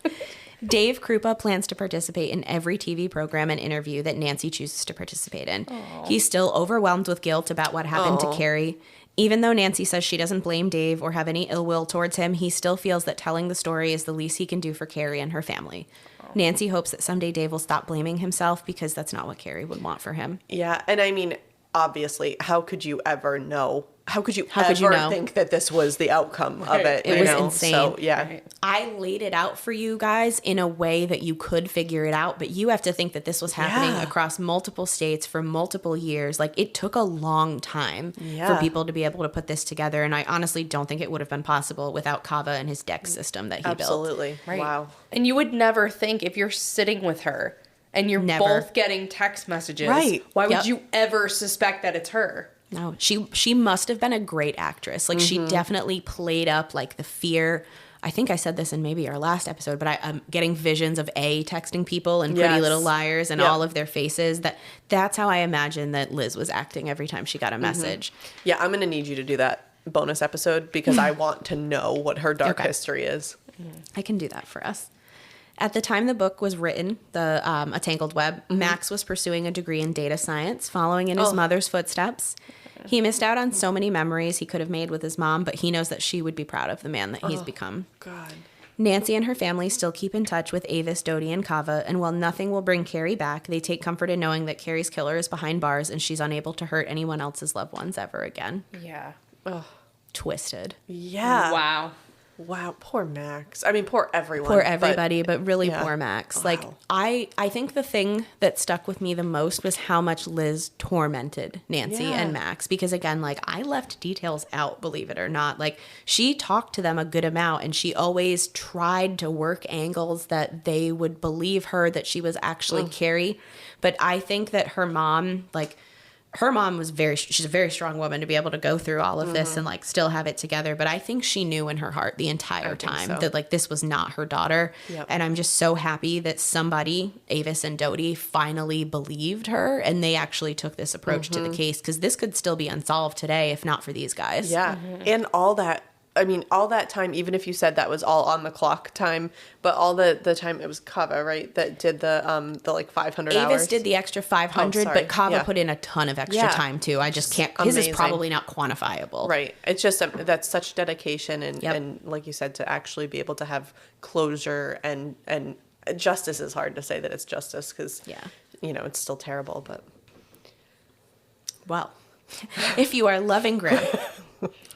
Dave Kroupa plans to participate in every TV program and interview that Nancy chooses to participate in. He's still overwhelmed with guilt about what happened to Cari. Even though Nancy says she doesn't blame Dave or have any ill will towards him, he still feels that telling the story is the least he can do for Cari and her family. Nancy hopes that someday Dave will stop blaming himself because that's not what Cari would want for him. Yeah, and I mean, obviously, how could you ever know? How could you How could you ever know? think that this was the outcome of it? It you was know? insane. So, yeah. Right. I laid it out for you guys in a way that you could figure it out, but you have to think that this was happening Yeah. across multiple states for multiple years. Like, it took a long time for Yeah. people to be able to put this together, and I honestly don't think it would have been possible without Kava and his deck system that he built. Absolutely. Right. Wow. And you would never think if you're sitting with her and you're Never. both getting text messages, Right. why would Yep. you ever suspect that it's her? No, she must have been a great actress. Like, she definitely played up, like, the fear. I think I said this in maybe our last episode, but I'm getting visions of texting people and Pretty Yes. Little Liars and Yep. all of their faces. That's how I imagine that Liz was acting every time she got a message. Yeah, I'm going to need you to do that bonus episode because I want to know what her dark Okay. history is. I can do that for us. At the time the book was written, A Tangled Web, Max was pursuing a degree in data science, following in his mother's footsteps. He missed out on so many memories he could have made with his mom, but he knows that she would be proud of the man that he's become. God. Nancy and her family still keep in touch with Avis, Dodie, and Kava, and while nothing will bring Cari back, they take comfort in knowing that Cari's killer is behind bars and she's unable to hurt anyone else's loved ones ever again. Yeah. Twisted. Yeah. Wow. Poor Max. I mean, poor everyone. Poor everybody, but really yeah. poor Max. Wow. Like, I think the thing that stuck with me the most was how much Liz tormented Nancy Yeah. and Max. Because again, like, I left details out, believe it or not. Like, she talked to them a good amount, and she always tried to work angles that they would believe her that she was actually Cari. But I think that her mom, like, her mom was she's a very strong woman to be able to go through all of this and like still have it together. But I think she knew in her heart the entire time that like this was not her daughter. Yep. And I'm just so happy that somebody, Avis and Dodie, finally believed her and they actually took this approach to the case, because this could still be unsolved today if not for these guys. Yeah. And all that, I mean, all that time, even if you said that was all on the clock time, but all the time it was Kava, right? That did the like 500 hours. Avis did the extra 500, but Kava put in a ton of extra Yeah. time too. I just can't, his is probably not quantifiable. Right. It's just, that's such dedication and, Yep. and like you said, to actually be able to have closure and justice is hard to say that it's justice because, you know, it's still terrible, but. Well, if you are loving Grimm,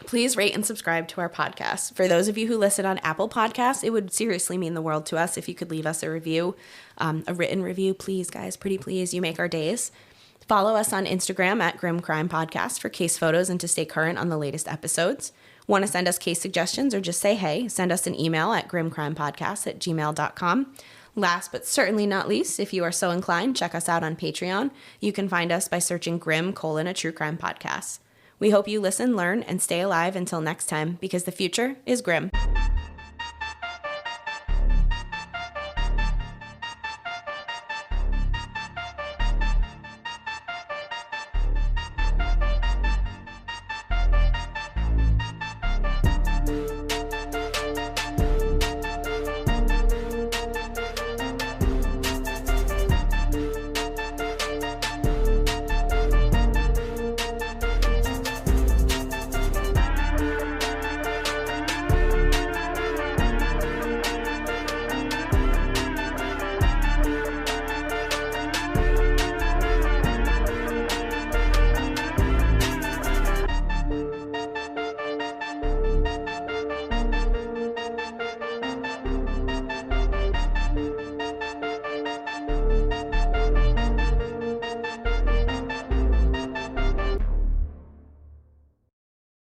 please rate and subscribe to our podcast. For those of you who listen on Apple Podcasts, it would seriously mean the world to us if you could leave us a review, a written review, please, guys. Pretty please. You make our days. Follow us on Instagram at Grim Crime Podcast for case photos and to stay current on the latest episodes. Want to send us case suggestions or just say hey, send us an email at grimcrimepodcast@gmail.com. Last but certainly not least, if you are so inclined, check us out on Patreon. You can find us by searching Grim: a true crime podcast. We hope you listen, learn, and stay alive until next time, because the future is grim.